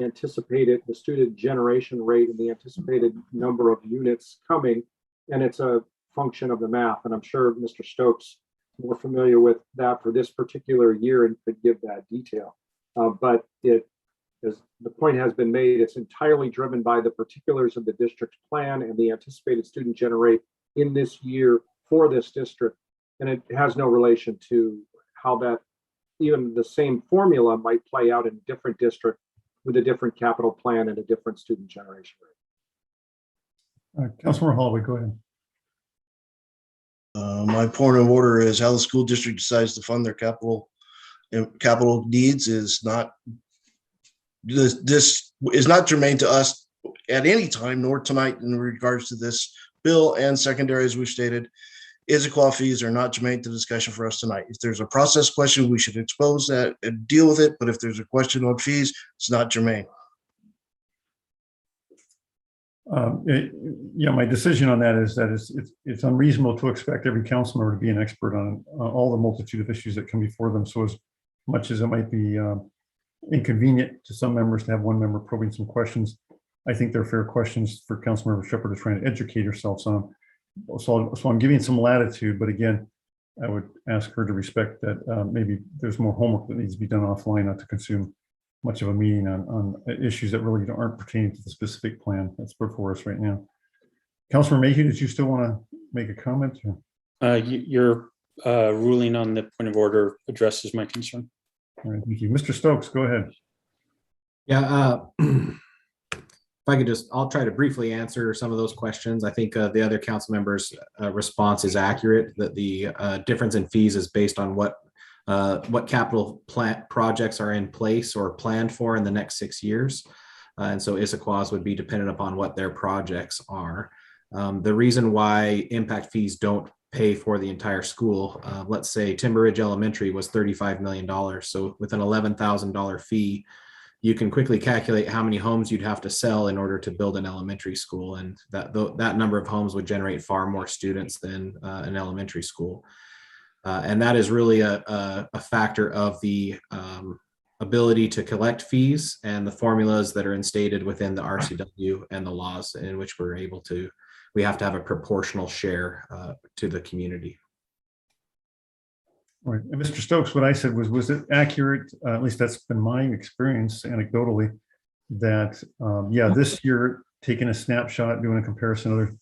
anticipated, the student generation rate and the anticipated number of units coming. And it's a function of the math. And I'm sure Mr. Stokes is more familiar with that for this particular year and could give that detail. But as the point has been made, it's entirely driven by the particulars of the district plan and the anticipated student generate in this year for this district. And it has no relation to how that even the same formula might play out in a different district with a different capital plan and a different student generation rate. Councilmember Holloway, go ahead. My point of order is how the school district decides to fund their capital needs is not, this is not germane to us at any time, nor tonight in regards to this bill. And secondary, as we've stated, Issaquah fees are not germane to discussion for us tonight. If there's a process question, we should expose that and deal with it. But if there's a question on fees, it's not germane. Yeah, my decision on that is that it's unreasonable to expect every council member to be an expert on all the multitude of issues that come before them. So as much as it might be inconvenient to some members to have one member probing some questions, I think they're fair questions for Councilmember Shepherd to try and educate yourselves on. So I'm giving some latitude, but again, I would ask her to respect that maybe there's more homework that needs to be done offline, not to consume much of a meeting on issues that really aren't pertaining to the specific plan that's before us right now. Councilor Mayhew, did you still want to make a comment? Your ruling on the point of order addresses my concern. All right, thank you. Mr. Stokes, go ahead. Yeah, if I could I'll try to briefly answer some of those questions. I think the other council members' response is accurate, that the difference in fees is based on what capital projects are in place or planned for in the next 6 years. And so Issaquah's would be dependent upon what their projects are. The reason why impact fees don't pay for the entire school, let's say Timber Ridge Elementary was $35 million. So with an $11,000 fee, you can quickly calculate how many homes you'd have to sell in order to build an elementary school. And that number of homes would generate far more students than an elementary school. And that is really a factor of the ability to collect fees and the formulas that are instated within the RCW and the laws in which we have to have a proportional share to the community. All right, and Mr. Stokes, what I said was it accurate? At least that's been my experience anecdotally, that yeah, this year, taking a snapshot, doing a comparison, other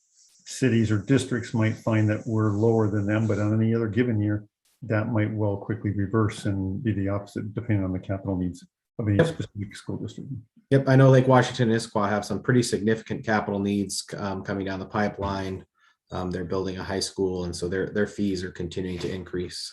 cities or districts might find that we're lower than them, but on any other given year, that might well quickly reverse and be the opposite, depending on the capital needs of any specific school district. Yep, I know Lake Washington and Issaquah have some pretty significant capital needs coming down the pipeline. They're building a high school, and so their fees are continuing to increase.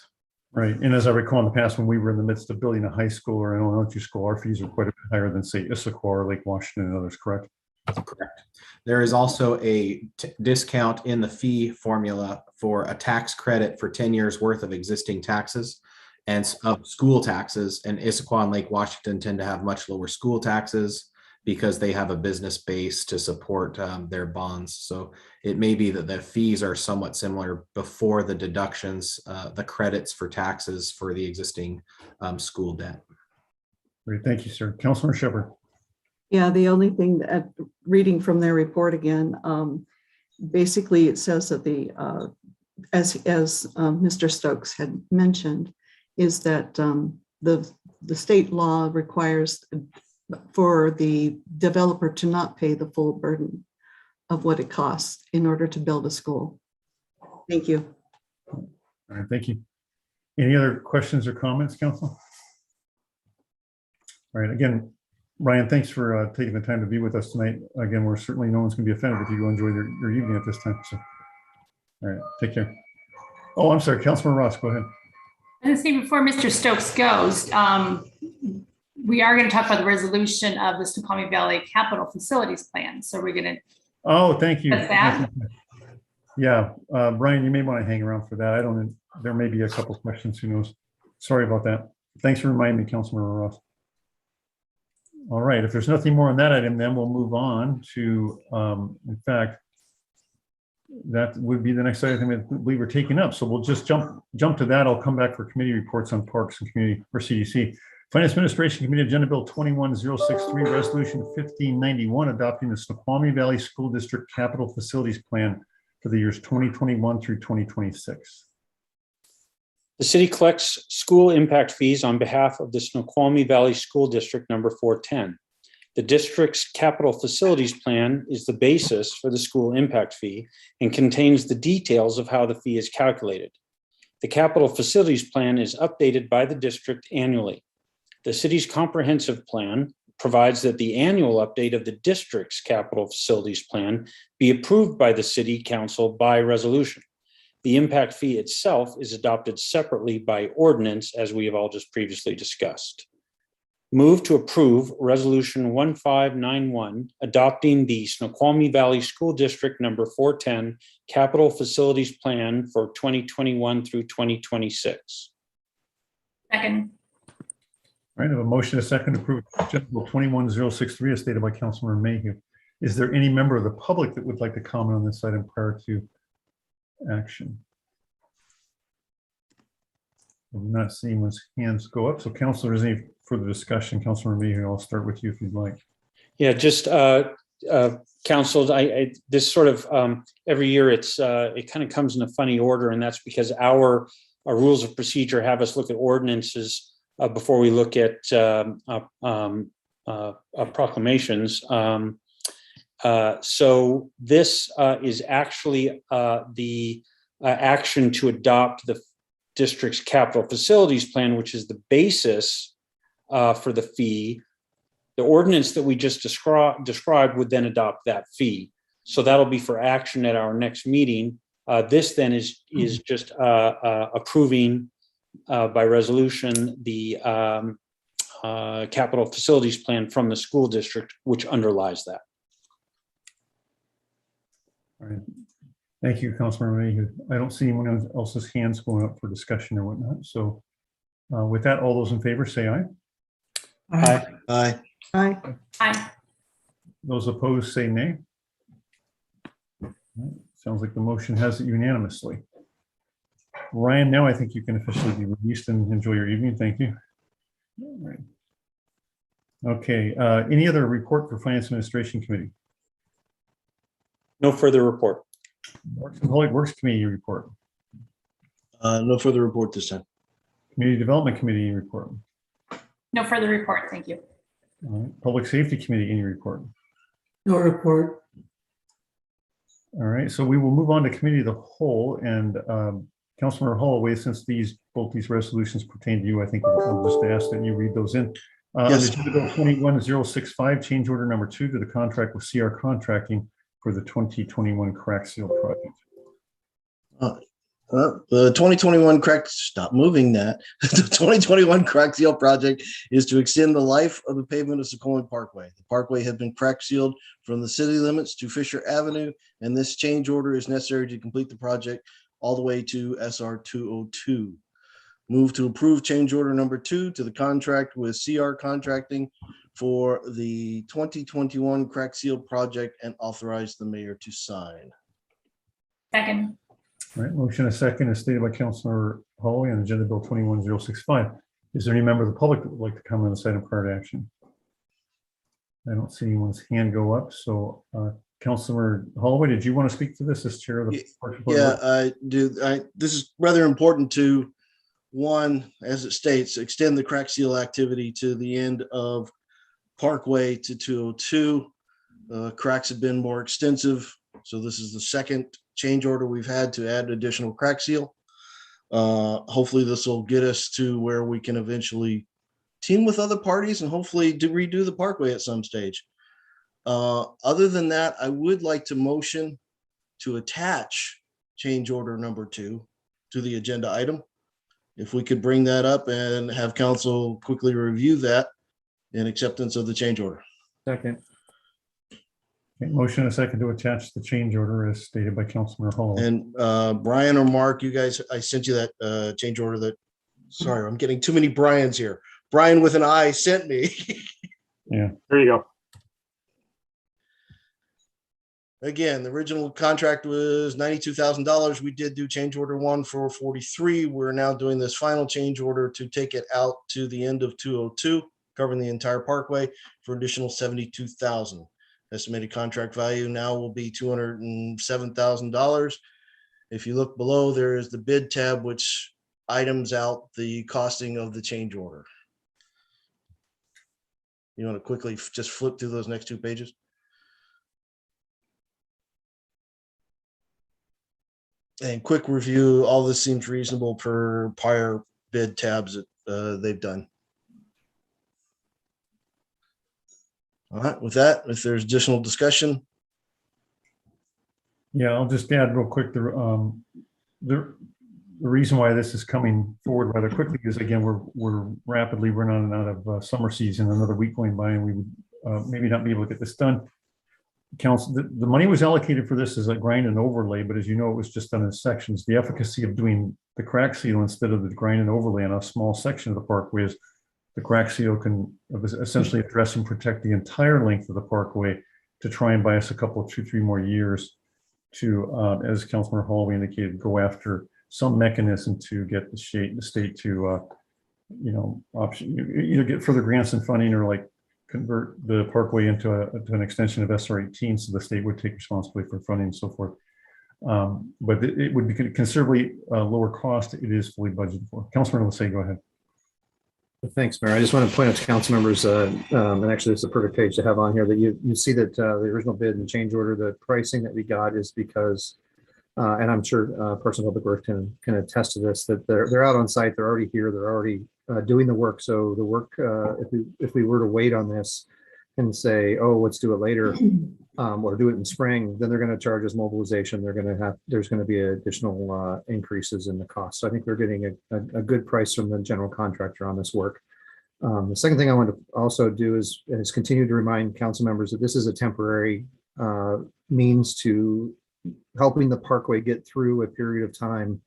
Right, and as I recall in the past, when we were in the midst of building a high school or an elementary school, our fees are quite a bit higher than, say, Issaquah or Lake Washington and others, correct? Correct. There is also a discount in the fee formula for a tax credit for 10 years worth of existing taxes and of school taxes. And Issaquah and Lake Washington tend to have much lower school taxes because they have a business base to support their bonds. So it may be that the fees are somewhat similar before the deductions, the credits for taxes for the existing school debt. Great, thank you, sir. Councilor Shepherd. Yeah, the only thing that reading from their report again, basically it says that the as Mr. Stokes had mentioned, is that the state law requires for the developer to not pay the full burden of what it costs in order to build a school. Thank you. All right, thank you. Any other questions or comments, council? All right, again, Ryan, thanks for taking the time to be with us tonight. Again, we're certainly, no one's going to be offended if you go enjoy your evening at this time. So, all right, take care. Oh, I'm sorry, Councilman Ross, go ahead. I was going to say, before Mr. Stokes goes, we are going to talk about the resolution of the Snoqualmie Valley Capital Facilities Plan. So we're going to. Oh, thank you. That. Yeah, Brian, you may want to hang around for that. I don't. There may be a couple questions. Who knows? Sorry about that. Thanks for reminding me, Councilman Ross. All right, if there's nothing more on that item, then we'll move on to, in fact, that would be the next item I believe we're taking up. So we'll just jump to that. I'll come back for committee reports on Parks and Community, or CDC. Finance Administration Committee Agenda Bill 21063, Resolution 1591, adopting the Snoqualmie Valley School District Capital Facilities Plan for the years 2021 through 2026. The city collects school impact fees on behalf of the Snoqualmie Valley School District number 410. The district's capital facilities plan is the basis for the school impact fee and contains the details of how the fee is calculated. The capital facilities plan is updated by the district annually. The city's comprehensive plan provides that the annual update of the district's capital facilities plan be approved by the city council by resolution. The impact fee itself is adopted separately by ordinance, as we have all just previously discussed. Move to approve Resolution 1591, adopting the Snoqualmie Valley School District number 410 Capital Facilities Plan for 2021 through 2026. Second. All right, I have a motion, a second, to approve Agenda Bill 21063 as stated by Councilmember Mayhew. Is there any member of the public that would like to comment on this item prior to action? I'm not seeing one's hands go up. So, Councilor, is there any further discussion? Councilor Mayhew, I'll start with you if you'd like. Yeah, just council, this sort of every year it kind of comes in a funny order, and that's because our rules of procedure have us look at ordinances before we look at proclamations. So this is actually the action to adopt the district's capital facilities plan, which is the basis for the fee. The ordinance that we just described would then adopt that fee. So that'll be for action at our next meeting. This then is just approving by resolution the capital facilities plan from the school district, which underlies that. All right. Thank you, Councilor Mayhew. I don't see anyone else's hands going up for discussion or whatnot. So with that, all those in favor say aye. Aye. Aye. Aye. Aye. Those opposed say nay. All right. Sounds like the motion has it unanimously. Ryan, now I think you can officially be released and enjoy your evening. Thank you. All right. Okay. Any other report for Finance Administration Committee? No further report. Works and Public Works Committee report. No further report this time. Community Development Committee report. No further report. Thank you. All right. Public Safety Committee, any report? No report. All right. So we will move on to Committee of the Whole, and Councilmember Holloway, since both these resolutions pertain to you, I think I'll just ask that you read those in. Yes. Agenda Bill 21065, change order number 2 to the contract with CR Contracting for the 2021 crack seal project. The 2021 crack, stop moving that. The 2021 crack seal project is to extend the life of the pavement of Snoqualmie Parkway. The parkway had been crack sealed from the city limits to Fisher Avenue, and this change order is necessary to complete the project all the way to SR 202. Move to approve change order number 2 to the contract with CR Contracting for the 2021 crack seal project and authorize the mayor to sign. Second. All right, motion a second is stated by Councilor Holloway on Agenda Bill 21065. Is there any member of the public that would like to comment on this item prior to action? I don't see anyone's hand go up. So Councilor Holloway, did you want to speak to this as chair of the Parks and Public Yeah, Works? I do. This is rather important to, one, as it states, extend the crack seal activity to the end of Parkway to 202. Cracks have been more extensive, so this is the second change order we've had to add additional crack seal. Hopefully this will get us to where we can eventually team with other parties and hopefully redo the parkway at some stage. Other than that, I would like to motion to attach change order number 2 to the agenda item. If we could bring that up and have council quickly review that in acceptance of the change order. Second. Okay, motion a second to attach the change order as stated by Councilor Holloway. And Brian or Mark, you guys, I sent you that change order that, sorry, I'm getting too many Brians here. Brian with an I sent me. Yeah. There you go. Again, the original contract was $92,000. We did do change order 1 for 43. We're now doing this final change order to take it out to the end of 202, covering the entire parkway for additional $72,000. Estimated contract value now will be $207,000. If you look below, there is the bid tab, which items out the costing of the change order. You want to quickly just flip through those next 2 pages? And quick review, all this seems reasonable per prior bid tabs that they've done. All right, with that, if there's additional discussion. Yeah, I'll just add real quick, the reason why this is coming forward rather quickly is, again, we're rapidly running out of summer season, another week going by, and we would maybe not be able to get this done. Council, the money was allocated for this as a grind and overlay, but as you know, it was just done in sections. The efficacy of doing the crack seal instead of the grind and overlay on a small section of the parkway is the crack seal can essentially address and protect the entire length of the parkway to try and buy us a couple of 2-3 more years to, as Councilor Holloway indicated, go after some mechanism to get the state to, either get further grants and funding or like convert the parkway into an extension of SR 18, so the state would take responsibility for funding and so forth. But it would be considerably lower cost. It is fully budgeted for. Councilor Lasay, go ahead. Thanks, Mayor. I just want to point out to council members, and actually this is a perfect page to have on here, that you see that the original bid and change order, the pricing that we got is because, and I'm sure Parks and Public Works can attest to this, that they're out on site, they're already here, they're already doing the work. So the work, if we were to wait on this and say, oh, let's do it later, or do it in spring, then they're going to charge us mobilization. There's going to be additional increases in the cost. So I think we're getting a good price from the general contractor on this work. The second thing I want to also do is continue to remind council members that this is a temporary means to helping the parkway get through a period of time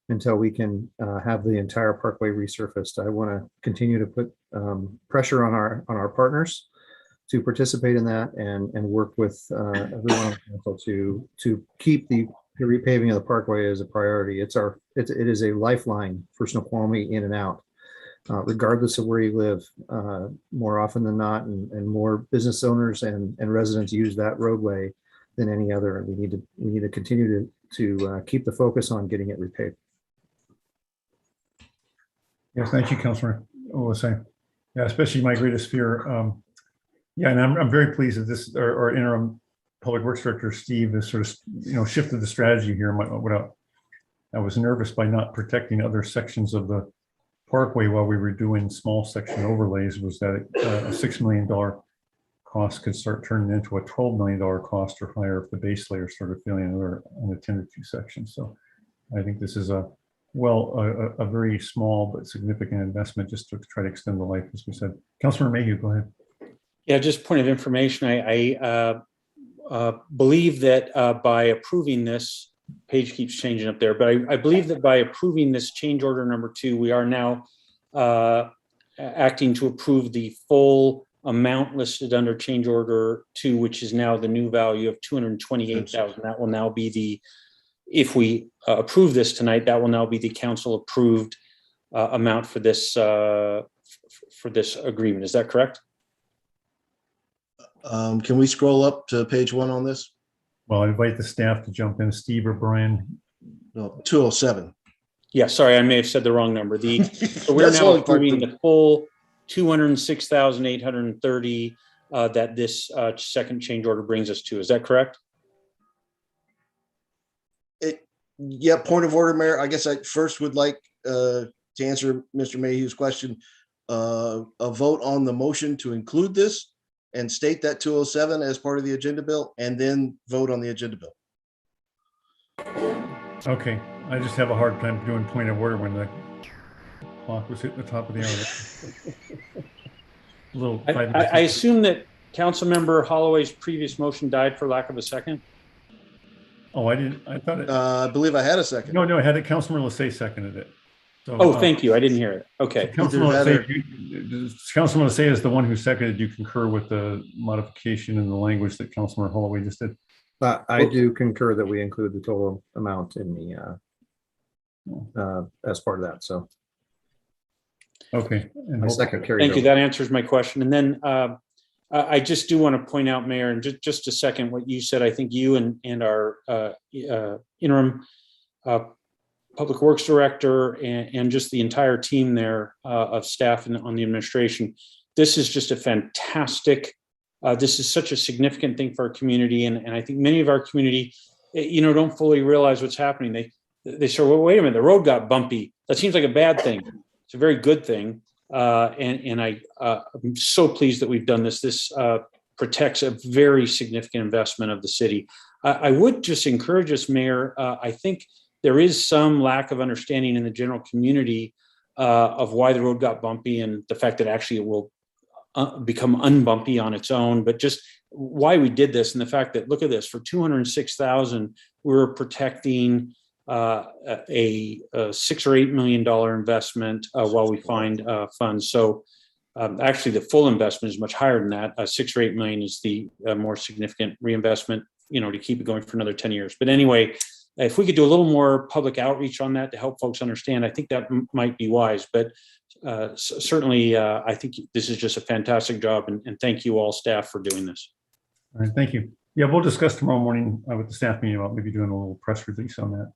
until we can have the entire parkway resurfaced. I want to continue to put pressure on our partners to participate in that and work with everyone on the council to keep the repaving of the parkway as a priority. It is a lifeline for Snoqualmie in and out, regardless of where you live. More often than not, and more business owners and residents use that roadway than any other. And we need to continue to keep the focus on getting it repaved. Yes, thank you, Councilor Lasay. Yeah, especially my greatest fear. Yeah, and I'm very pleased that this our interim public works director Steve has sort of shifted the strategy here. I was nervous by not protecting other sections of the parkway while we were doing small section overlays. Was that a $6 million cost could start turning into a $12 million cost or higher if the base layer started failing in another unattended to sections. So I think this is a very small but significant investment just to try to extend the life, as we said. Councilmember Mayhew, go ahead. Yeah, just point of information. I believe that by approving this, page keeps changing up there, but I believe that by approving this change order number 2, we are now acting to approve the full amount listed under change order 2, which is now the new value of $228,000. That will now be the, if we approve this tonight, that will now be the council approved amount for this agreement. Is that correct? Can we scroll up to page 1 on this? Well, I invite the staff to jump in. Steve or Brian? No, 207. Yeah, sorry, I may have said the wrong number. So we're now approving the full $206,830 that this second change order brings us to. Is that correct? Yeah, point of order, Mayor. I guess I first would like to answer Mr. Mayhew's question. A vote on the motion to include this and state that 207 as part of the agenda bill, and then vote on the agenda bill. Okay, I just have a hard time doing point of order when the clock was hitting the top of the hour. I assume that Councilmember Holloway's previous motion died for lack of a second. Oh, I didn't. I thought it. I believe I had a second. No, I had it. Councilmember Lissay seconded it. So, thank you. I didn't hear it. Okay. So Councilman Lissay is the one who seconded. You concur with the modification in the language that Councilmember Holloway just did? I do concur that we include the total amount in the as part of that. So. Okay. My second carries Thank you. over. That answers my question. And then I just do want to point out, Mayor, and just a second, what you said. I think you and our interim Public Works Director and just the entire team there of staff and on the administration. This is just a fantastic, this is such a significant thing for our community. And I think many of our community, don't fully realize what's happening. They say, well, wait a minute, the road got bumpy. That seems like a bad thing. It's a very good thing. And I'm so pleased that we've done this. This protects a very significant investment of the city. I would just encourage us, Mayor, I think there is some lack of understanding in the general community of why the road got bumpy and the fact that actually it will become unbumpy on its own, but just why we did this and the fact that, look at this, for $206,000, we're protecting a $6 or $8 million investment while we find funds. So actually the full investment is much higher than that. 6 or 8 million is the more significant reinvestment, to keep it going for another 10 years. But anyway, if we could do a little more public outreach on that to help folks understand, I think that might be wise. But certainly, I think this is just a fantastic job, and thank you all staff for doing this. All right, thank you. Yeah, we'll discuss tomorrow morning with the staff meeting about maybe doing a little press release on that.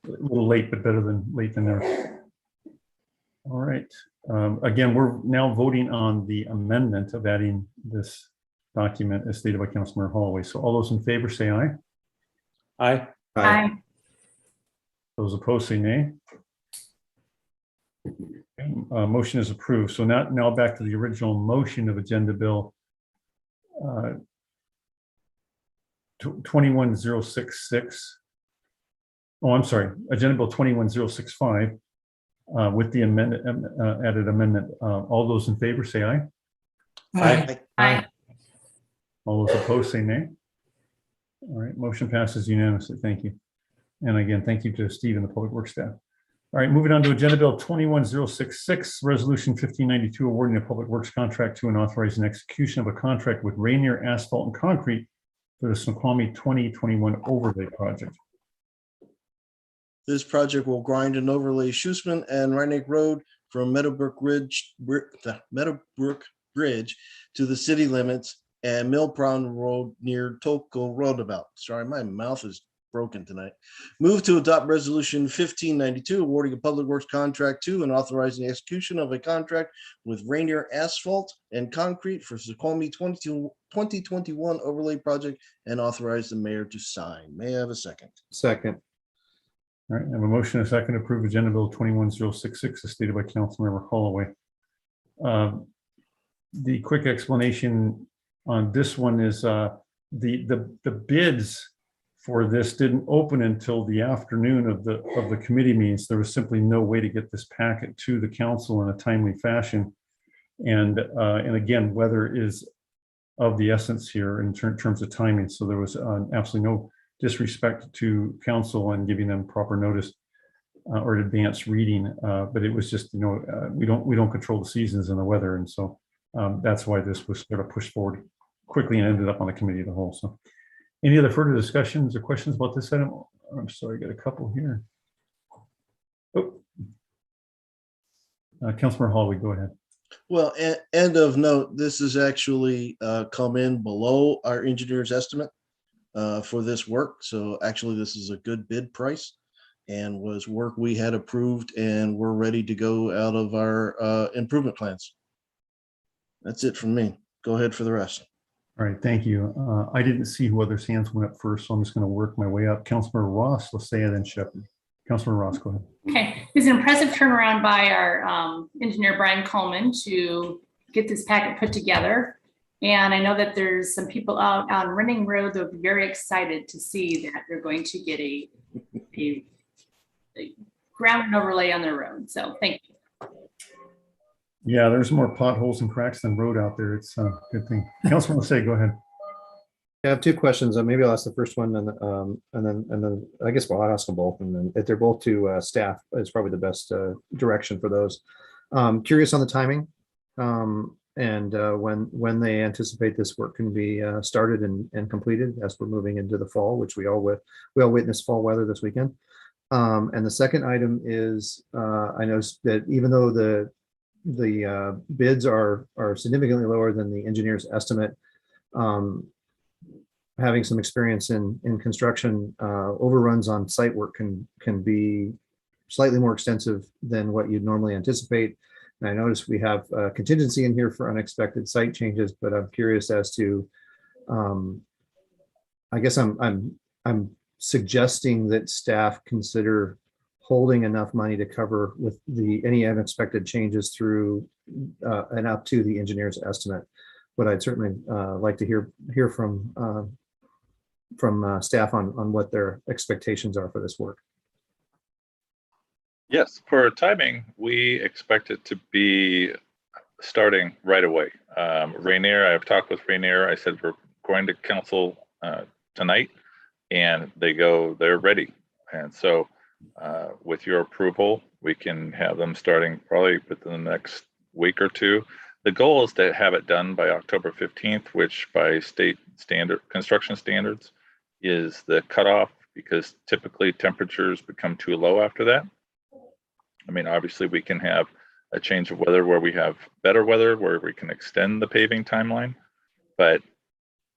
A little late, but better than late than never. All right. Again, we're now voting on the amendment of adding this document as stated by Councilmember Holloway. So all those in favor say aye. Aye. Aye. Those opposed say nay. Motion is approved. So now back to the original motion of Agenda Bill 21066. Oh, I'm sorry, Agenda Bill 21065 with the added amendment. All those in favor say aye. Aye. Aye. All those opposed say nay. All right, motion passes unanimously. Thank you. And again, thank you to Steve and the Public Works staff. All right, moving on to Agenda Bill 21066, Resolution 1592, awarding a Public Works contract to and authorizing execution of a contract with Rainier Asphalt and Concrete for the Snoqualmie 2021 overlay project. This project will grind and overlay Schussman and Rhinebeck Road from Meadowbrook Bridge to the city limits and Mill Pond Road near Tolko Roundabout. Sorry, my mouth is broken tonight. Move to adopt resolution 1592, awarding a public works contract to and authorizing the execution of a contract with Rainier Asphalt and Concrete for Snoqualmie 2021 overlay project and authorize the mayor to sign. May I have a second? Second. All right, I have a motion and a second to approve Agenda Bill 21066 as stated by Councilmember Holloway. The quick explanation on this one is the bids for this didn't open until the afternoon of the committee meetings. There was simply no way to get this packet to the council in a timely fashion. And again, weather is of the essence here in terms of timing. So there was absolutely no disrespect to council and giving them proper notice or advanced reading. But it was just, we don't control the seasons and the weather. And so that's why this was sort of pushed forward quickly and ended up on the committee of the whole. So any other further discussions or questions about this item? I'm sorry, I got a couple here. Oh. Councilmember Hallway, go ahead. Well, end of note, this is actually come in below our engineer's estimate for this work. So actually, this is a good bid price and was work we had approved, and we're ready to go out of our improvement plans. That's it from me. Go ahead for the rest. All right, thank you. I didn't see who other hands went up first, so I'm just going to work my way up. Councilmember Ross, Lissea, then Shepherd. Councilmember Ross, go ahead. Okay, it's an impressive turnaround by our engineer Brian Coleman to get this packet put together. And I know that there's some people out on Running Road that will be very excited to see that they're going to get a ground and overlay on their road. So thank you. Yeah, there's more potholes and cracks than road out there. It's a good thing. Councilman Lissea, go ahead. I have two questions. Maybe I'll ask the first one, and then I guess I'll ask them both. And then if they're both to staff, it's probably the best direction for those. Curious on the timing and when they anticipate this work can be started and completed as we're moving into the fall, which we all witness fall weather this weekend. And the second item is I noticed that even though the bids are significantly lower than the engineer's estimate, having some experience in construction, overruns on site work can be slightly more extensive than what you'd normally anticipate. And I noticed we have a contingency in here for unexpected site changes, but I'm curious as to, I guess I'm suggesting that staff consider holding enough money to cover with any unexpected changes through and up to the engineer's estimate. But I'd certainly like to hear from staff on what their expectations are for this work. Yes, for timing, we expect it to be starting right away. Rainier, I've talked with Rainier. I said we're going to council tonight, and they're ready. And so with your approval, we can have them starting probably within the next week or two. The goal is to have it done by October 15th, which by state construction standards is the cutoff, because typically temperatures become too low after that. I mean, obviously we can have a change of weather where we have better weather, where we can extend the paving timeline, but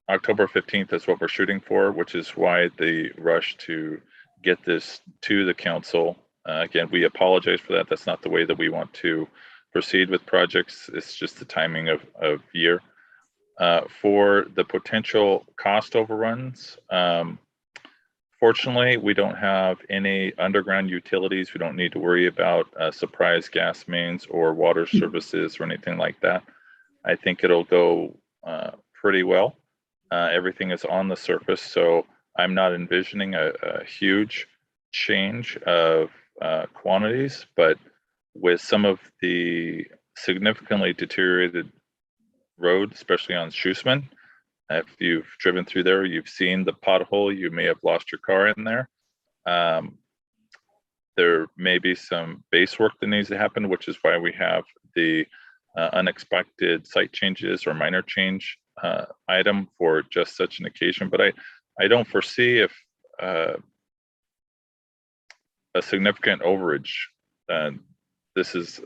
October 15th is what we're shooting for, which is why the rush to get this to the council. Again, we apologize for that. That's not the way that we want to proceed with projects. It's just the timing of year. For the potential cost overruns, fortunately, we don't have any underground utilities. We don't need to worry about surprise gas mains or water services or anything like that. I think it'll go pretty well. Everything is on the surface, so I'm not envisioning a huge change of quantities, but with some of the significantly deteriorated road, especially on Schussman, if you've driven through there, you've seen the pothole, you may have lost your car in there. There may be some base work that needs to happen, which is why we have the unexpected site changes or minor change item for just such an occasion. But I don't foresee if a significant overage. This is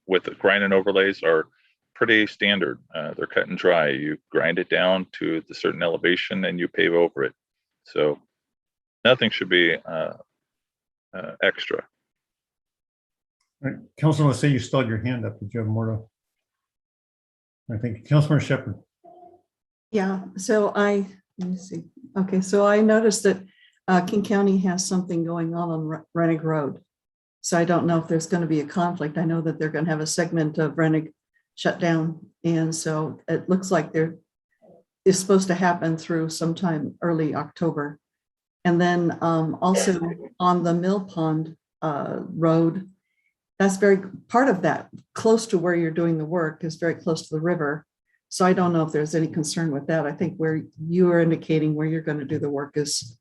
with the grind and overlays are pretty standard. They're cut and dry. You grind it down to the certain elevation and you pave over it. So nothing should be extra. All right. Councilman, let's say you still had your hand up. Did you have more to? I think Councilman Shepherd. Yeah, so let me see. Okay, so I noticed that King County has something going on Rennig Road. So I don't know if there's going to be a conflict. I know that they're going to have a segment of Rennig shut down. And so it looks like it's supposed to happen through sometime early October. And then also on the Mill Pond Road, that's part of that, close to where you're doing the work is very close to the river. So I don't know if there's any concern with that. I think where you are indicating where you're going to do the work is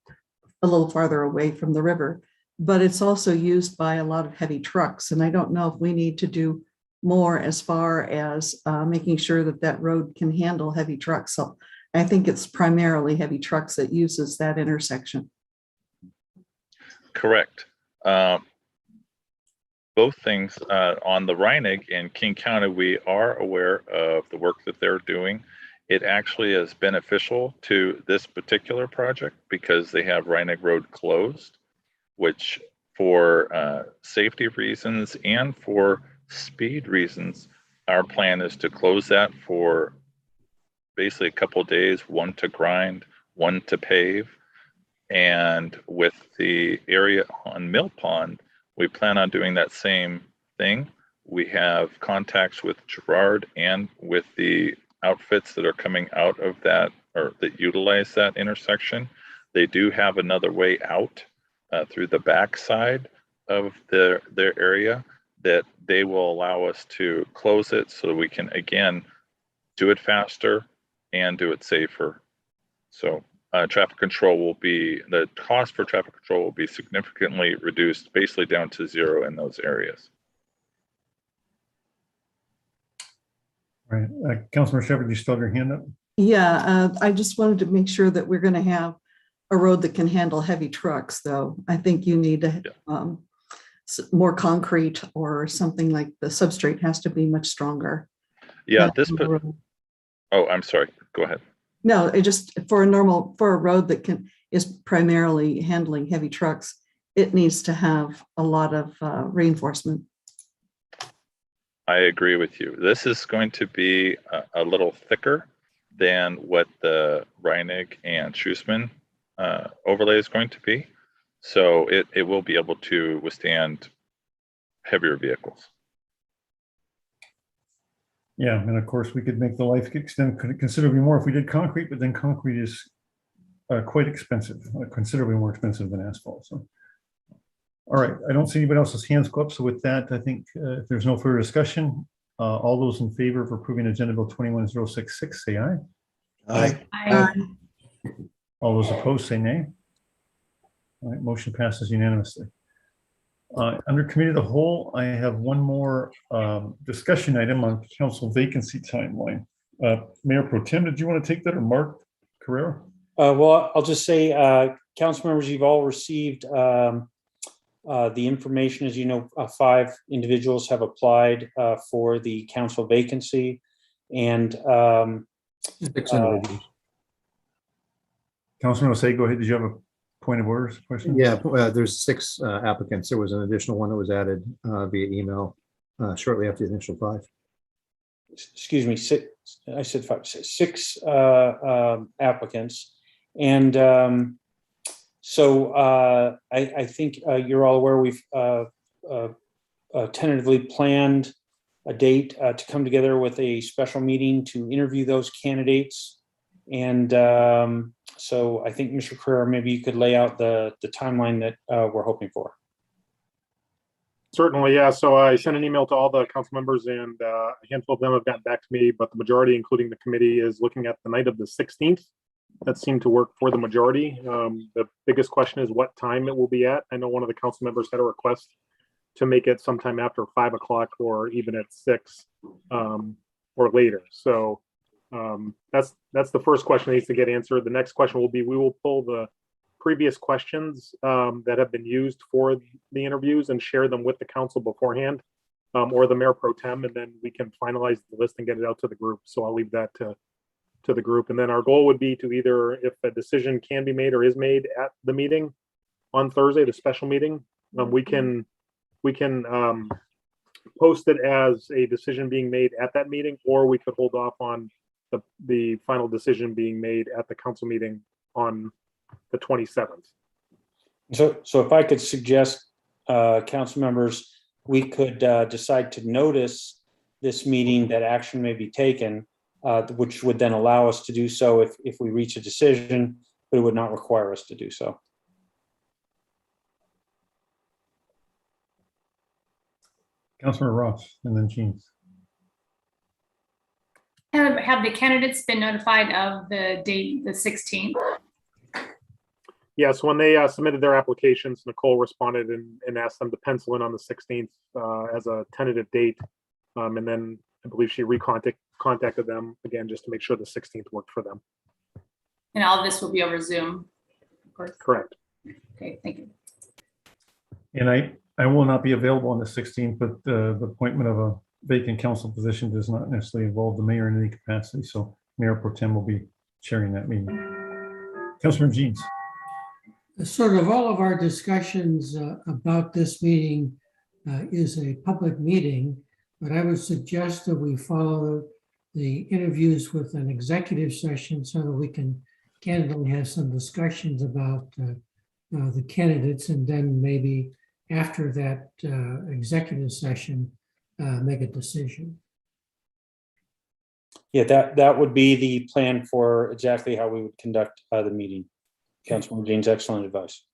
a little farther away from the river, but it's also used by a lot of heavy trucks. And I don't know if we need to do more as far as making sure that that road can handle heavy trucks. So I think it's primarily heavy trucks that uses that intersection. Correct. Both things on the Reinig in King County, we are aware of the work that they're doing. It actually is beneficial to this particular project because they have Reinig Road closed, which for safety reasons and for speed reasons, our plan is to close that for basically a couple of days, one to grind, one to pave. And with the area on Mill Pond, we plan on doing that same thing. We have contacts with Gerard and with the outfits that are coming out of that or that utilize that intersection. They do have another way out through the backside of their area that they will allow us to close it so that we can, again, do it faster and do it safer. So traffic control will be, the cost for traffic control will be significantly reduced, basically down to zero in those areas. All right, Councilmember Shepherd, you still have your hand up? Yeah, I just wanted to make sure that we're going to have a road that can handle heavy trucks, though. I think you need to more concrete or something like the substrate has to be much stronger. Yeah, oh, I'm sorry. Go ahead. No, it just for a road that is primarily handling heavy trucks, it needs to have a lot of reinforcement. I agree with you. This is going to be a little thicker than what the Reinig and Schussman overlay is going to be. So it will be able to withstand heavier vehicles. Yeah, and of course we could make the life extend considerably more if we did concrete, but then concrete is quite expensive, considerably more expensive than asphalt. So, all right, I don't see anybody else's hands go up. So with that, I think if there's no further discussion, all those in favor of approving Agenda Bill 21066, say aye. Aye. Aye. All those opposed, say nay. All right, motion passes unanimously. Under Committee of the Whole, I have one more discussion item on council vacancy timeline. Mayor Pro Tem, did you want to take that, or Mark Carrera? Well, I'll just say, council members, you've all received the information. As you know, 5 individuals have applied for the council vacancy, and 6 individuals. Councilman Osei, go ahead. Did you have a point of order question? Yeah, there's 6 applicants. There was an additional one that was added via email shortly after the initial 5. Excuse me, 6. I said 5. 6 applicants, and so I think you're all aware we've tentatively planned a date to come together with a special meeting to interview those candidates. And so I think, Mr. Carrera, maybe you could lay out the timeline that we're hoping for. Certainly, yeah. So I sent an email to all the council members, and a handful of them have gotten back to me, but the majority, including the committee, is looking at the night of the 16th. That seemed to work for the majority. The biggest question is what time it will be at. I know one of the council members had a request to make it sometime after 5 o'clock or even at 6 or later. So that's the first question that needs to get answered. The next question will be, we will pull the previous questions that have been used for the interviews and share them with the council beforehand, or the mayor pro tem, and then we can finalize the list and get it out to the group. So I'll leave that to the group. And then our goal would be to either, if a decision can be made or is made at the meeting on Thursday, the special meeting, we can post it as a decision being made at that meeting, or we could hold off on the final decision being made at the council meeting on the 27th. So if I could suggest, council members, we could decide to notice this meeting that action may be taken, which would then allow us to do so if we reach a decision, but it would not require us to do so. Councilmember Ross and then Jeans. Have the candidates been notified of the date, the 16th? Yes, when they submitted their applications, Nicole responded and asked them to pencil in on the 16th as a tentative date. And then I believe she contacted them again just to make sure the 16th worked for them. And all of this will be over Zoom, of course. Correct. Okay, thank you. And I will not be available on the 16th, but the appointment of a vacant council position does not necessarily involve the mayor in any capacity. So Mayor Pro Tem will be chairing that meeting. Councilmember Jeans. Sort of all of our discussions about this meeting is a public meeting, but I would suggest that we follow the interviews with an executive session so that we can candidly have some discussions about the candidates, and then maybe after that executive session, make a decision. Yeah, that would be the plan for exactly how we would conduct the meeting. Councilman Jean's excellent advice.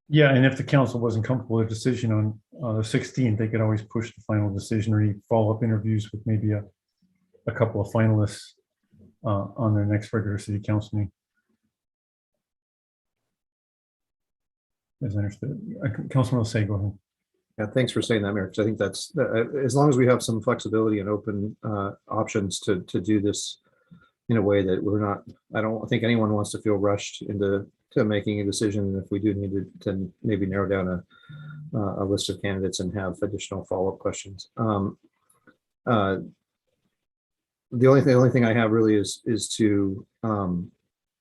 Yeah, and if the council wasn't comfortable with a decision on the 16th, they could always push the final decision or follow-up interviews with maybe a couple of finalists on their next regular city council meeting. As I understood. Councilman will say, go ahead. Yeah, thanks for saying that, Mayor, because I think that's, as long as we have some flexibility and open options to do this in a way that we're not, I don't think anyone wants to feel rushed into making a decision. And if we do need to maybe narrow down a list of candidates and have additional follow-up questions. The only thing I have really is to,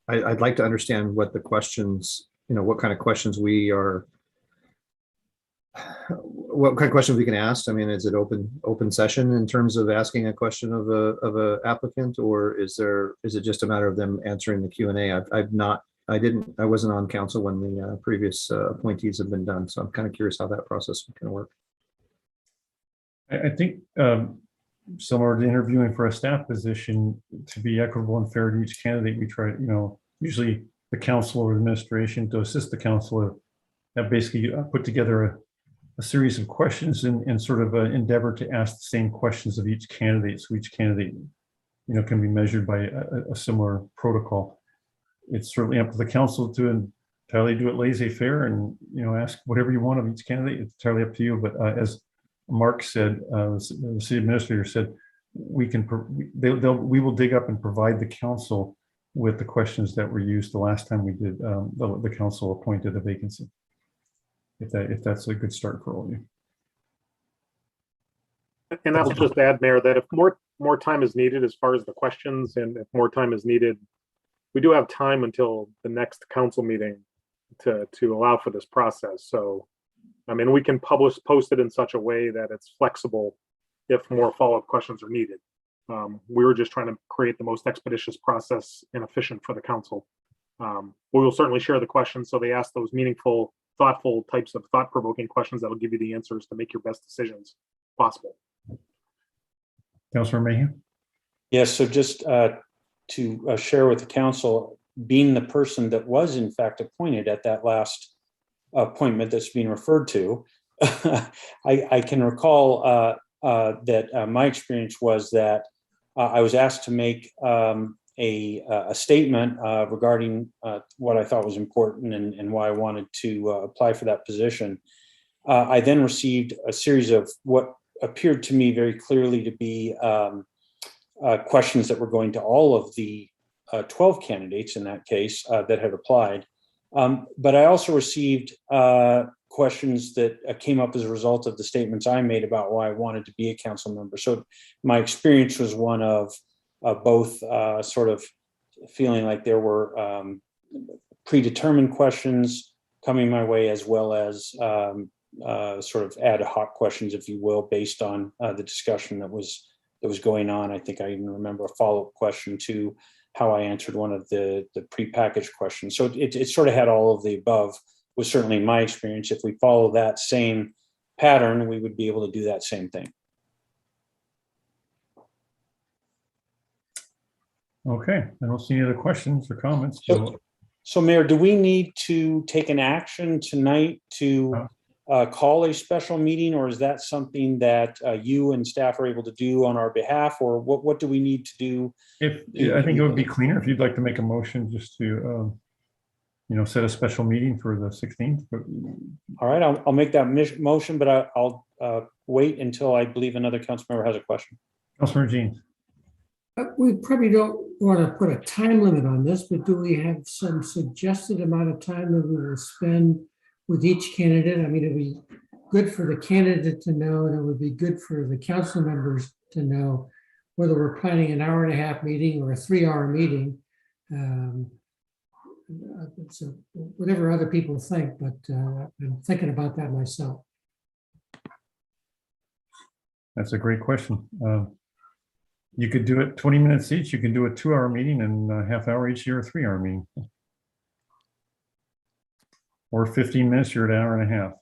I'd like to understand what the questions, what kind of questions we are, what kind of questions we can ask. I mean, is it open session in terms of asking a question of a applicant, or is it just a matter of them answering the Q&A? I wasn't on council when the previous appointees have been done, so I'm kind of curious how that process can work. I think similar to interviewing for a staff position, to be equitable and fair to each candidate, we try, usually the council or administration to assist the council have basically put together a series of questions in sort of an endeavor to ask the same questions of each candidate. So each candidate, can be measured by a similar protocol. It's certainly up to the council to entirely do it laissez-faire and, ask whatever you want of each candidate. It's entirely up to you. But as Mark said, the city administrator said, we will dig up and provide the council with the questions that were used the last time we did the council appointed a vacancy. If that's a good start for all of you. And I'll just add, Mayor, that if more time is needed as far as the questions, and if more time is needed, we do have time until the next council meeting to allow for this process. So, I mean, we can post it in such a way that it's flexible if more follow-up questions are needed. We were just trying to create the most expeditious process and efficient for the council. We will certainly share the questions so they ask those meaningful, thoughtful types of thought-provoking questions that will give you the answers to make your best decisions possible. Councilor Mayhew? Yes, so just to share with the council, being the person that was in fact appointed at that last appointment that's being referred to, I can recall that my experience was that I was asked to make a statement regarding what I thought was important and why I wanted to apply for that position. I then received a series of what appeared to me very clearly to be questions that were going to all of the 12 candidates in that case that had applied. But I also received questions that came up as a result of the statements I made about why I wanted to be a council member. So my experience was one of both sort of feeling like there were predetermined questions coming my way, as well as sort of ad hoc questions, if you will, based on the discussion that was going on. I think I even remember a follow-up question to how I answered one of the prepackaged questions. So it sort of had all of the above, was certainly my experience. If we follow that same pattern, we would be able to do that same thing. Okay, I don't see any other questions or comments. So Mayor, do we need to take an action tonight to call a special meeting, or is that something that you and staff are able to do on our behalf, or what do we need to do? I think it would be cleaner if you'd like to make a motion just to, set a special meeting for the 16th. But All right, I'll make that motion, but I'll wait until I believe another council member has a question. Councilmember Jean. We probably don't want to put a time limit on this, but do we have some suggested amount of time that we will spend with each candidate? I mean, it'd be good for the candidate to know, and it would be good for the council members to know whether we're planning an hour-and-a-half meeting or a 3-hour meeting. So whatever other people think, but I'm thinking about that myself. That's a great question. You could do it 20 minutes each. You can do a 2-hour meeting and a half-hour each year, a 3-hour meeting. Or 15 minutes, you're at an hour and a half.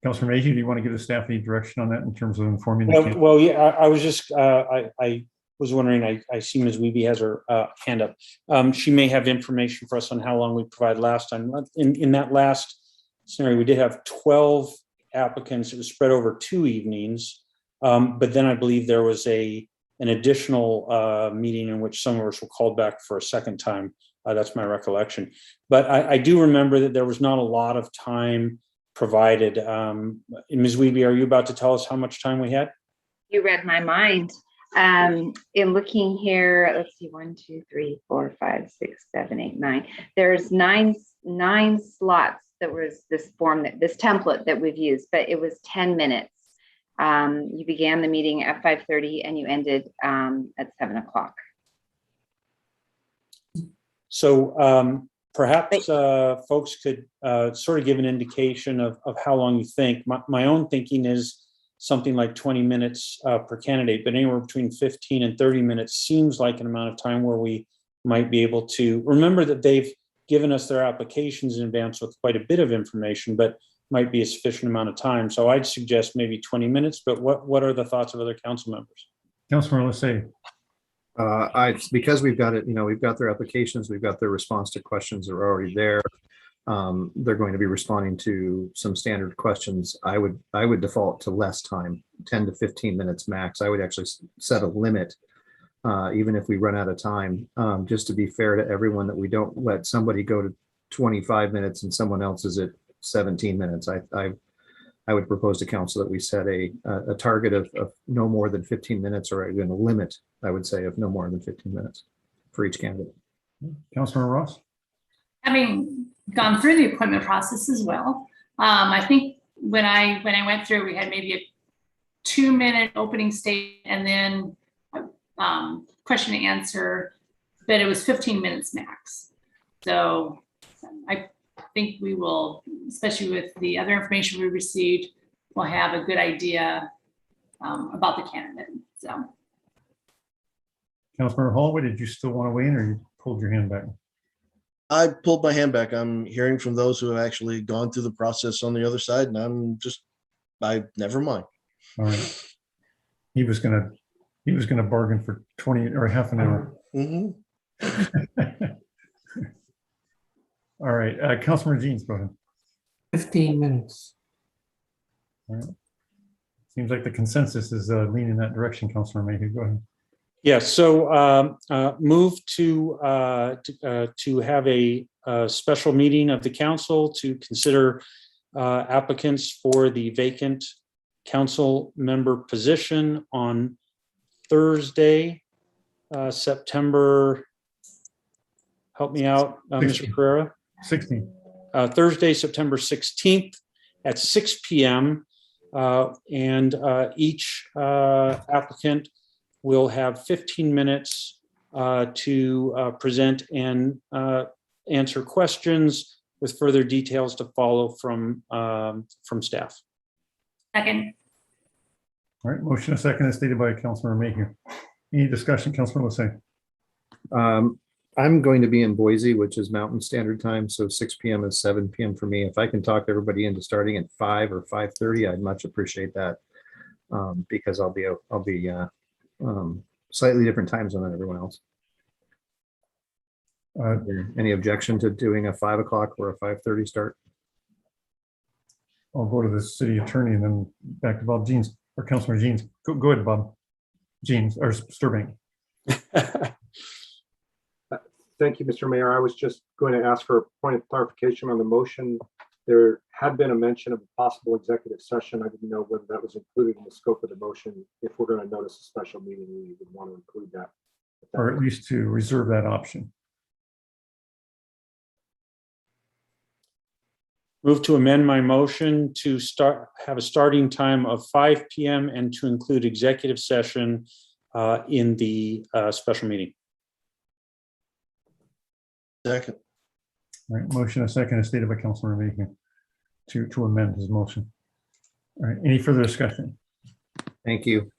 Councilor Mayhew, do you want to give the staff any direction on that in terms of informing? Well, yeah, I was just, I was wondering, I see Ms. Wiebe has her hand up. She may have information for us on how long we provided last time. In that last scenario, we did have 12 applicants. It was spread over 2 evenings. But then I believe there was an additional meeting in which some of us were called back for a second time. That's my recollection. But I do remember that there was not a lot of time provided. Ms. Wiebe, are you about to tell us how much time we had? You read my mind. In looking here, let's see, 1, 2, 3, 4, 5, 6, 7, 8, 9. There's nine slots that was this template that we've used, but it was 10 minutes. You began the meeting at 5:30 and you ended at 7 o'clock. So perhaps folks could sort of give an indication of how long you think. My own thinking is something like 20 minutes per candidate, but anywhere between 15 and 30 minutes seems like an amount of time where we might be able to remember that they've given us their applications in advance with quite a bit of information, but might be a sufficient amount of time. So I'd suggest maybe 20 minutes, but what are the thoughts of other council members? Councilor, let's say. Because we've got it, we've got their applications, we've got their response to questions that are already there. They're going to be responding to some standard questions. I would default to less time, 10 to 15 minutes max. I would actually set a limit, even if we run out of time, just to be fair to everyone, that we don't let somebody go to 25 minutes and someone else is at 17 minutes. I would propose to council that we set a target of no more than 15 minutes, or even a limit, I would say, of no more than 15 minutes for each candidate. Councilor Ross? Having gone through the appointment process as well, I think when I went through, we had maybe a 2-minute opening statement and then question and answer, but it was 15 minutes max. So I think we will, especially with the other information we received, we'll have a good idea about the candidate. So, Councilmember Holloway, did you still want to weigh in, or you pulled your hand back? I pulled my hand back. I'm hearing from those who have actually gone through the process on the other side, and I never mind. All right. He was gonna bargain for 20 or half an hour. Mm-hmm. All right, Councilor Jeans, go ahead. 15 minutes. All right. Seems like the consensus is leaning in that direction. Councilor Mayhew, go ahead. Yeah, so move to have a special meeting of the council to consider applicants for the vacant council member position on Thursday, September, help me out, Mr. Carrera? 16th. Thursday, September 16th at 6 p.m. And each applicant will have 15 minutes to present and answer questions with further details to follow from staff. Second. All right, motion a second as stated by Councilor Mayhew. Any discussion, Councilor Lissay? I'm going to be in Boise, which is Mountain Standard Time, so 6 p.m. is 7 p.m. for me. If I can talk everybody into starting at 5 or 5:30, I'd much appreciate that, because I'll be slightly different time zone than everyone else. Any objection to doing a 5 o'clock or a 5:30 start? I'll go to the city attorney and then back to Bob Jeans or Councilor Jeans. Go ahead, Bob. Jeans or Sturbank. Thank you, Mr. Mayor. I was just going to ask for a point of clarification on the motion. There had been a mention of a possible executive session. I didn't know whether that was included in the scope of the motion. If we're going to notice a special meeting, we would want to include that. Or at least to reserve that option. Move to amend my motion to have a starting time of 5 p.m. and to include executive session in the special meeting. Second. All right, motion a second is stated by Councilor Making to amend his motion. All right, any further discussion? Thank you.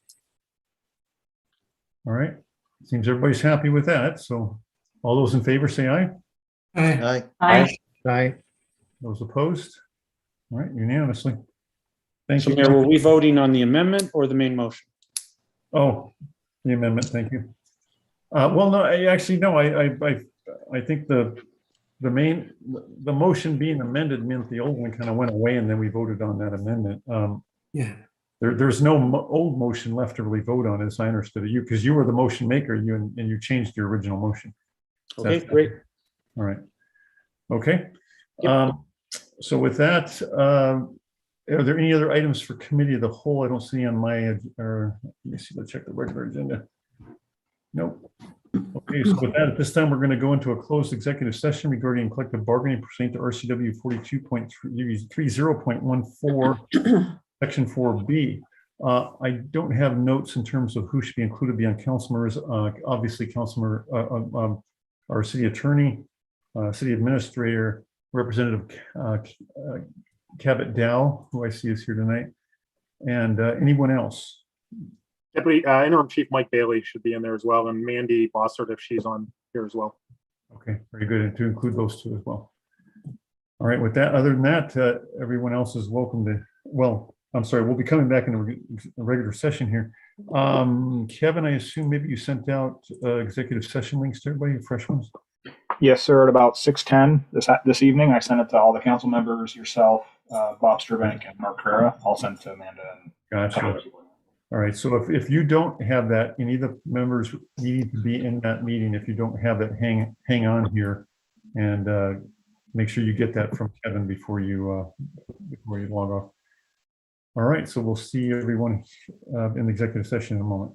All right, seems everybody's happy with that. So all those in favor say aye. Aye. Aye. Aye. Those opposed? All right, unanimously. Thank So you. Mayor, were we voting on the amendment or the main motion? Oh, the amendment, thank you. Well, no, I think the motion being amended meant the old one kind of went away and then we voted on that amendment. Yeah. There's no old motion left to really vote on, as I understood it. Because you were the motion maker, and you changed your original motion. Okay, great. All right. Okay. Yep. So with that, are there any other items for committee of the whole? I don't see on my, or let me see, let's check the regular agenda. Nope. Okay, so with that, at this time, we're going to go into a closed executive session regarding collective bargaining pursuant to RCW 42.30.14, Section 4B. I don't have notes in terms of who should be included beyond councilors. Obviously, our city attorney, city administrator, Representative Cabot Dow, who I see is here tonight, and anyone else. Deputy Interim Chief Mike Bailey should be in there as well, and Mandy Bossert if she's on here as well. Okay, very good, and to include those two as well. All right, with that, other than that, everyone else is welcome to, well, I'm sorry, we'll be coming back in a regular session here. Kevin, I assume maybe you sent out executive session links to everybody, fresh ones? Yes, sir. At about 6:10 this evening, I sent it to all the council members, yourself, Bob Sturbank, and Mark Carrera. I'll send it to Amanda. And gotcha. All right. So if you don't have that, any of the members need to be in that meeting. If you don't have it, hang on here and make sure you get that from Kevin before you log off. All right. So we'll see everyone in the executive session in a moment.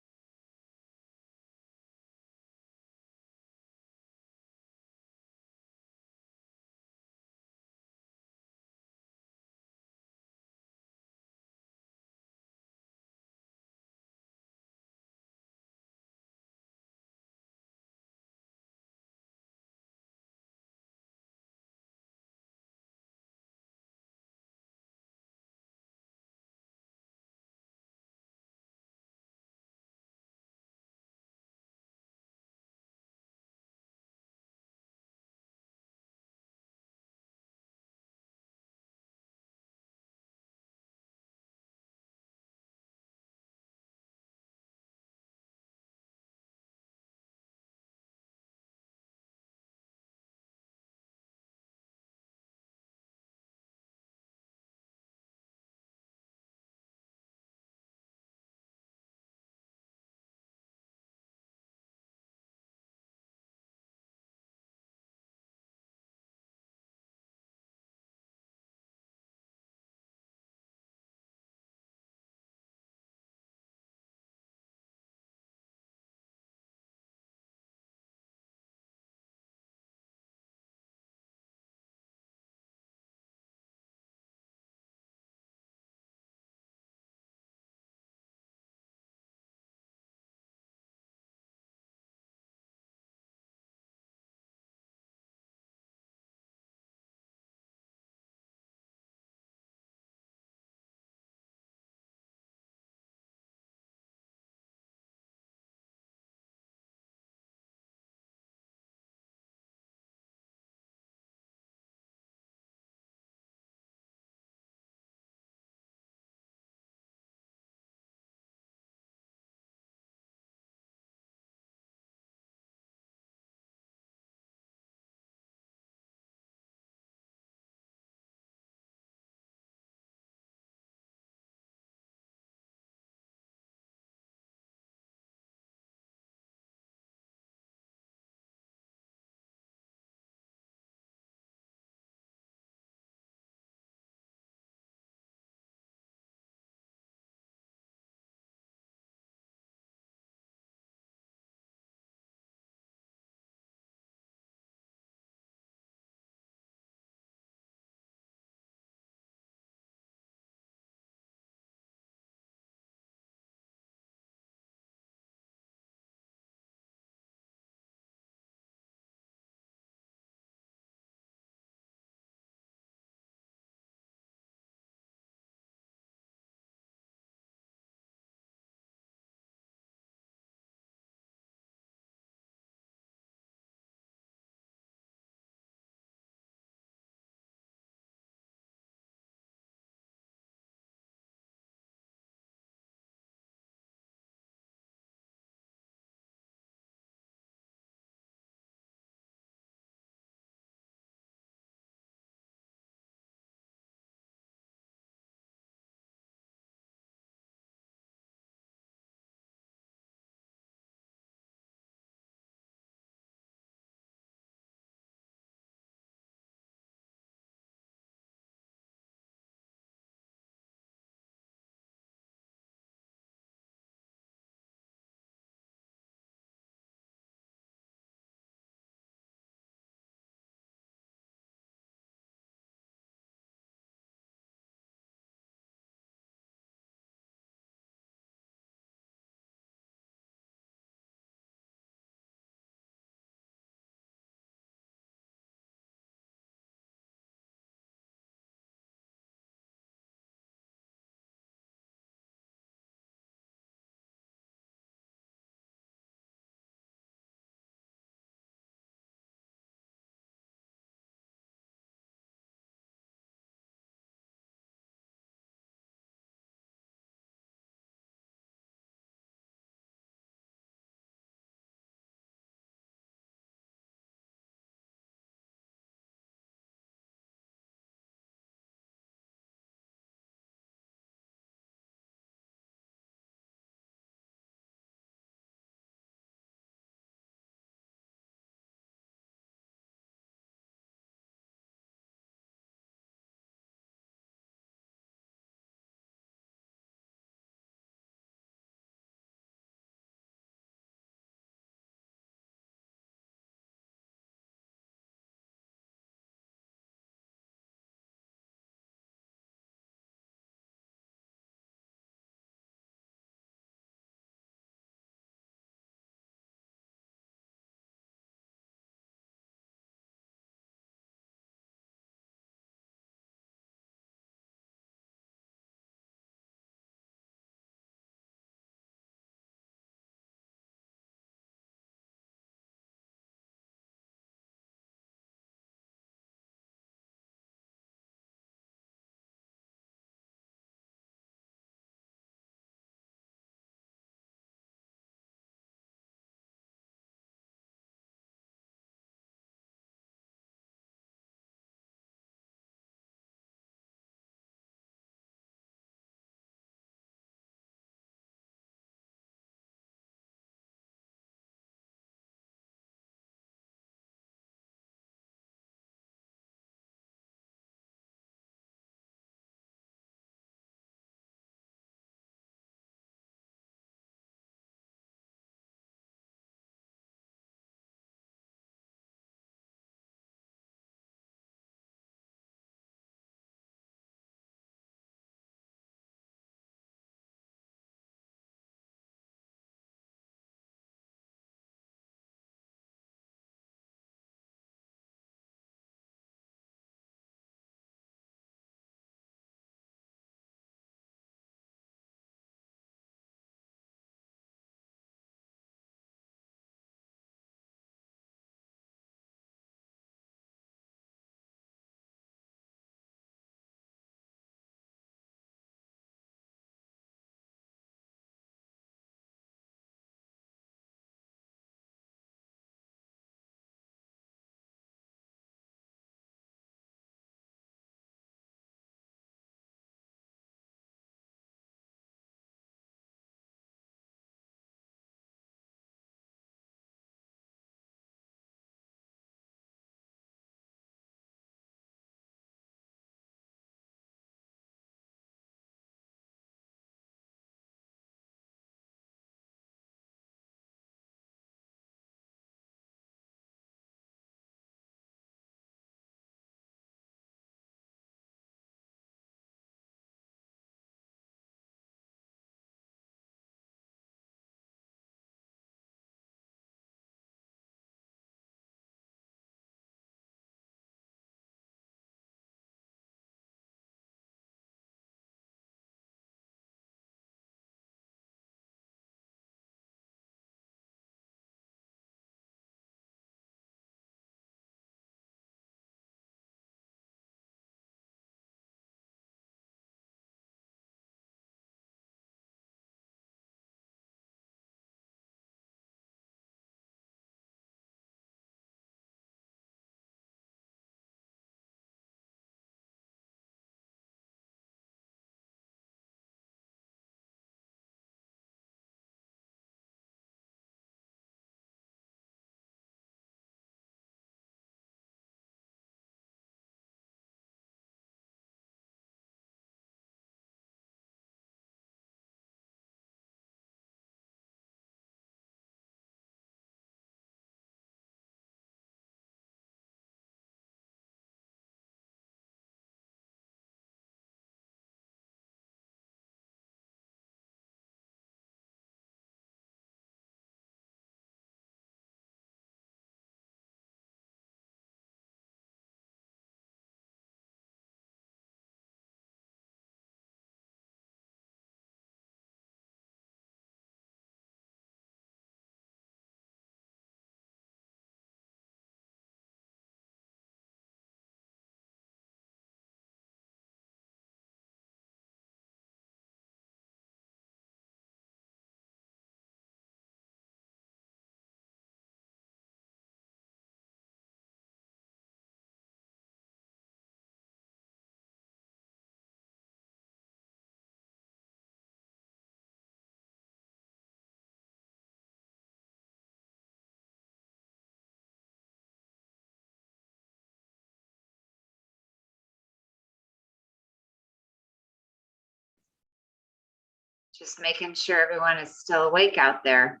Just making sure everyone is still awake out there.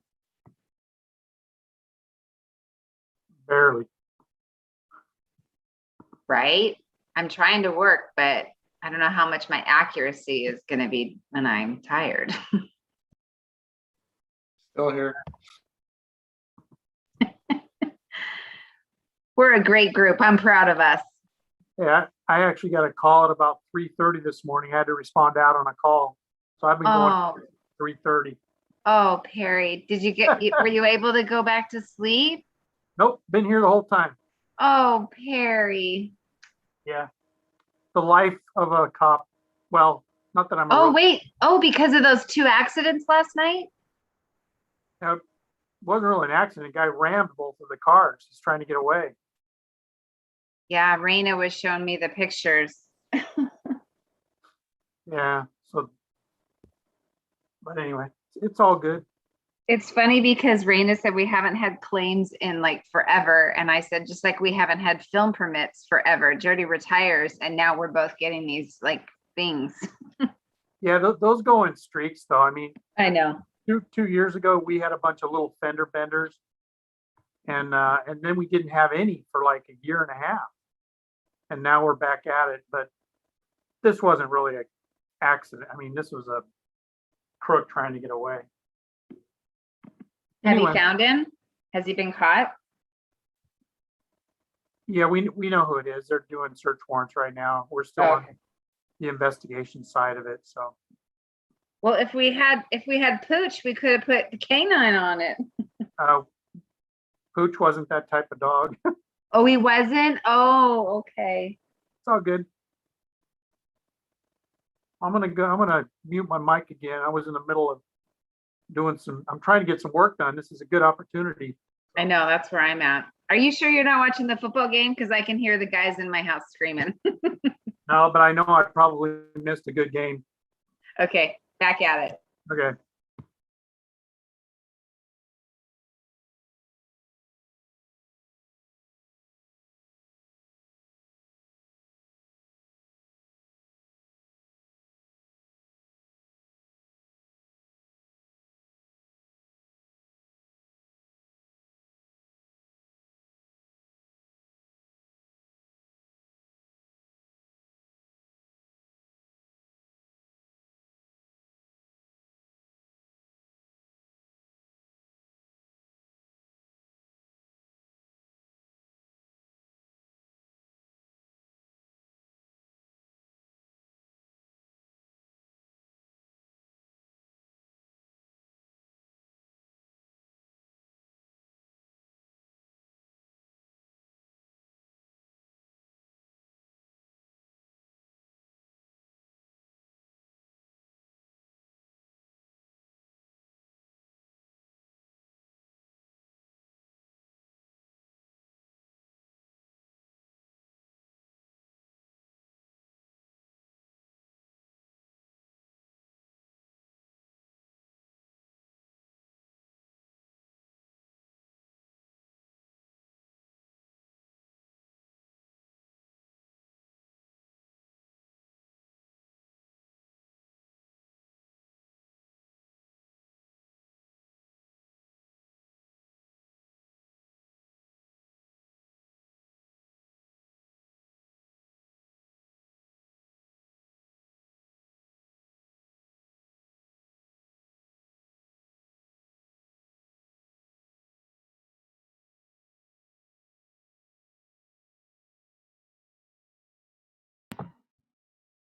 Barely. Right? I'm trying to work, but I don't know how much my accuracy is going to be when I'm tired. Still here. We're a great group. I'm proud of us. Yeah, I actually got a call at about 3:30 this morning. I had to respond out on a call. So I've been going Oh, 3:30. oh, Perry, did you get, were you able to go back to sleep? Nope, been here the whole time. Oh, Perry. Yeah. The life of a cop. Well, not that I'm a Oh, real, wait. Oh, because of those 2 accidents last night? it wasn't really an accident. A guy rammed both of the cars. He's trying to get away. Yeah, Raina was showing me the pictures. Yeah. So, but anyway, it's all good. It's funny because Raina said we haven't had claims in like forever. And I said, just like we haven't had film permits forever. Jody retires and now we're both getting these like things. Yeah, those go in streaks though. I mean, I know. 2 years ago, we had a bunch of little fender benders and then we didn't have any for like a year and a half. And now we're back at it, but this wasn't really an accident. I mean, this was a crook trying to get away. Have Anyway. you found him? Has he been caught? Yeah, we know who it is. They're doing search warrants right now. We're still on the investigation side of it. So, Well, if we had Pooch, we could have put the canine on it. Pooch wasn't that type of dog. It's Oh, he wasn't? Oh, okay. all good. I'm gonna mute my mic again. I was in the middle of I'm trying to get some work done. This is a good opportunity. I know, that's where I'm at. Are you sure you're not watching the football game? Because I can hear the guys in my house screaming. No, but I know I probably missed a good game. Okay, back at it. Okay.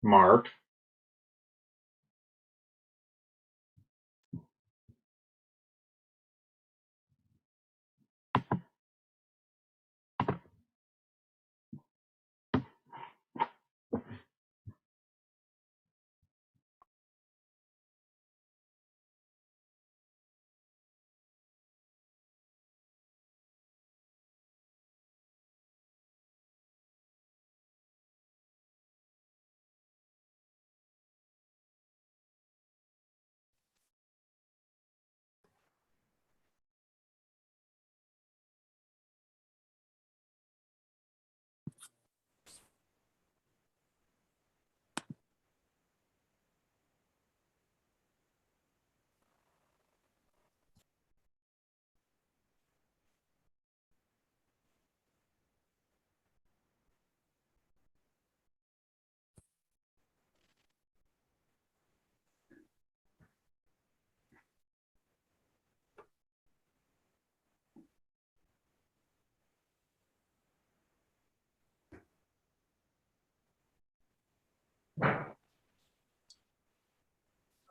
Mark.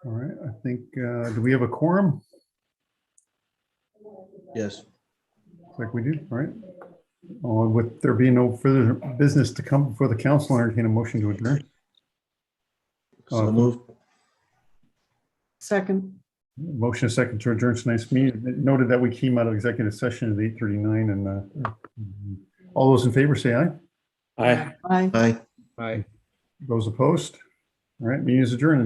All right, I think, do we have a quorum? Yes. Looks like we do, all right. With there being no further business to come before the council, I entertain a motion to adjourn. So moved. Second. Motion is second to adjourn tonight's meeting. Noted that we came out of executive session at 8:39 and all those in favor say aye. Aye. Aye. Aye. Aye. Those opposed? All right, meeting is adjourned.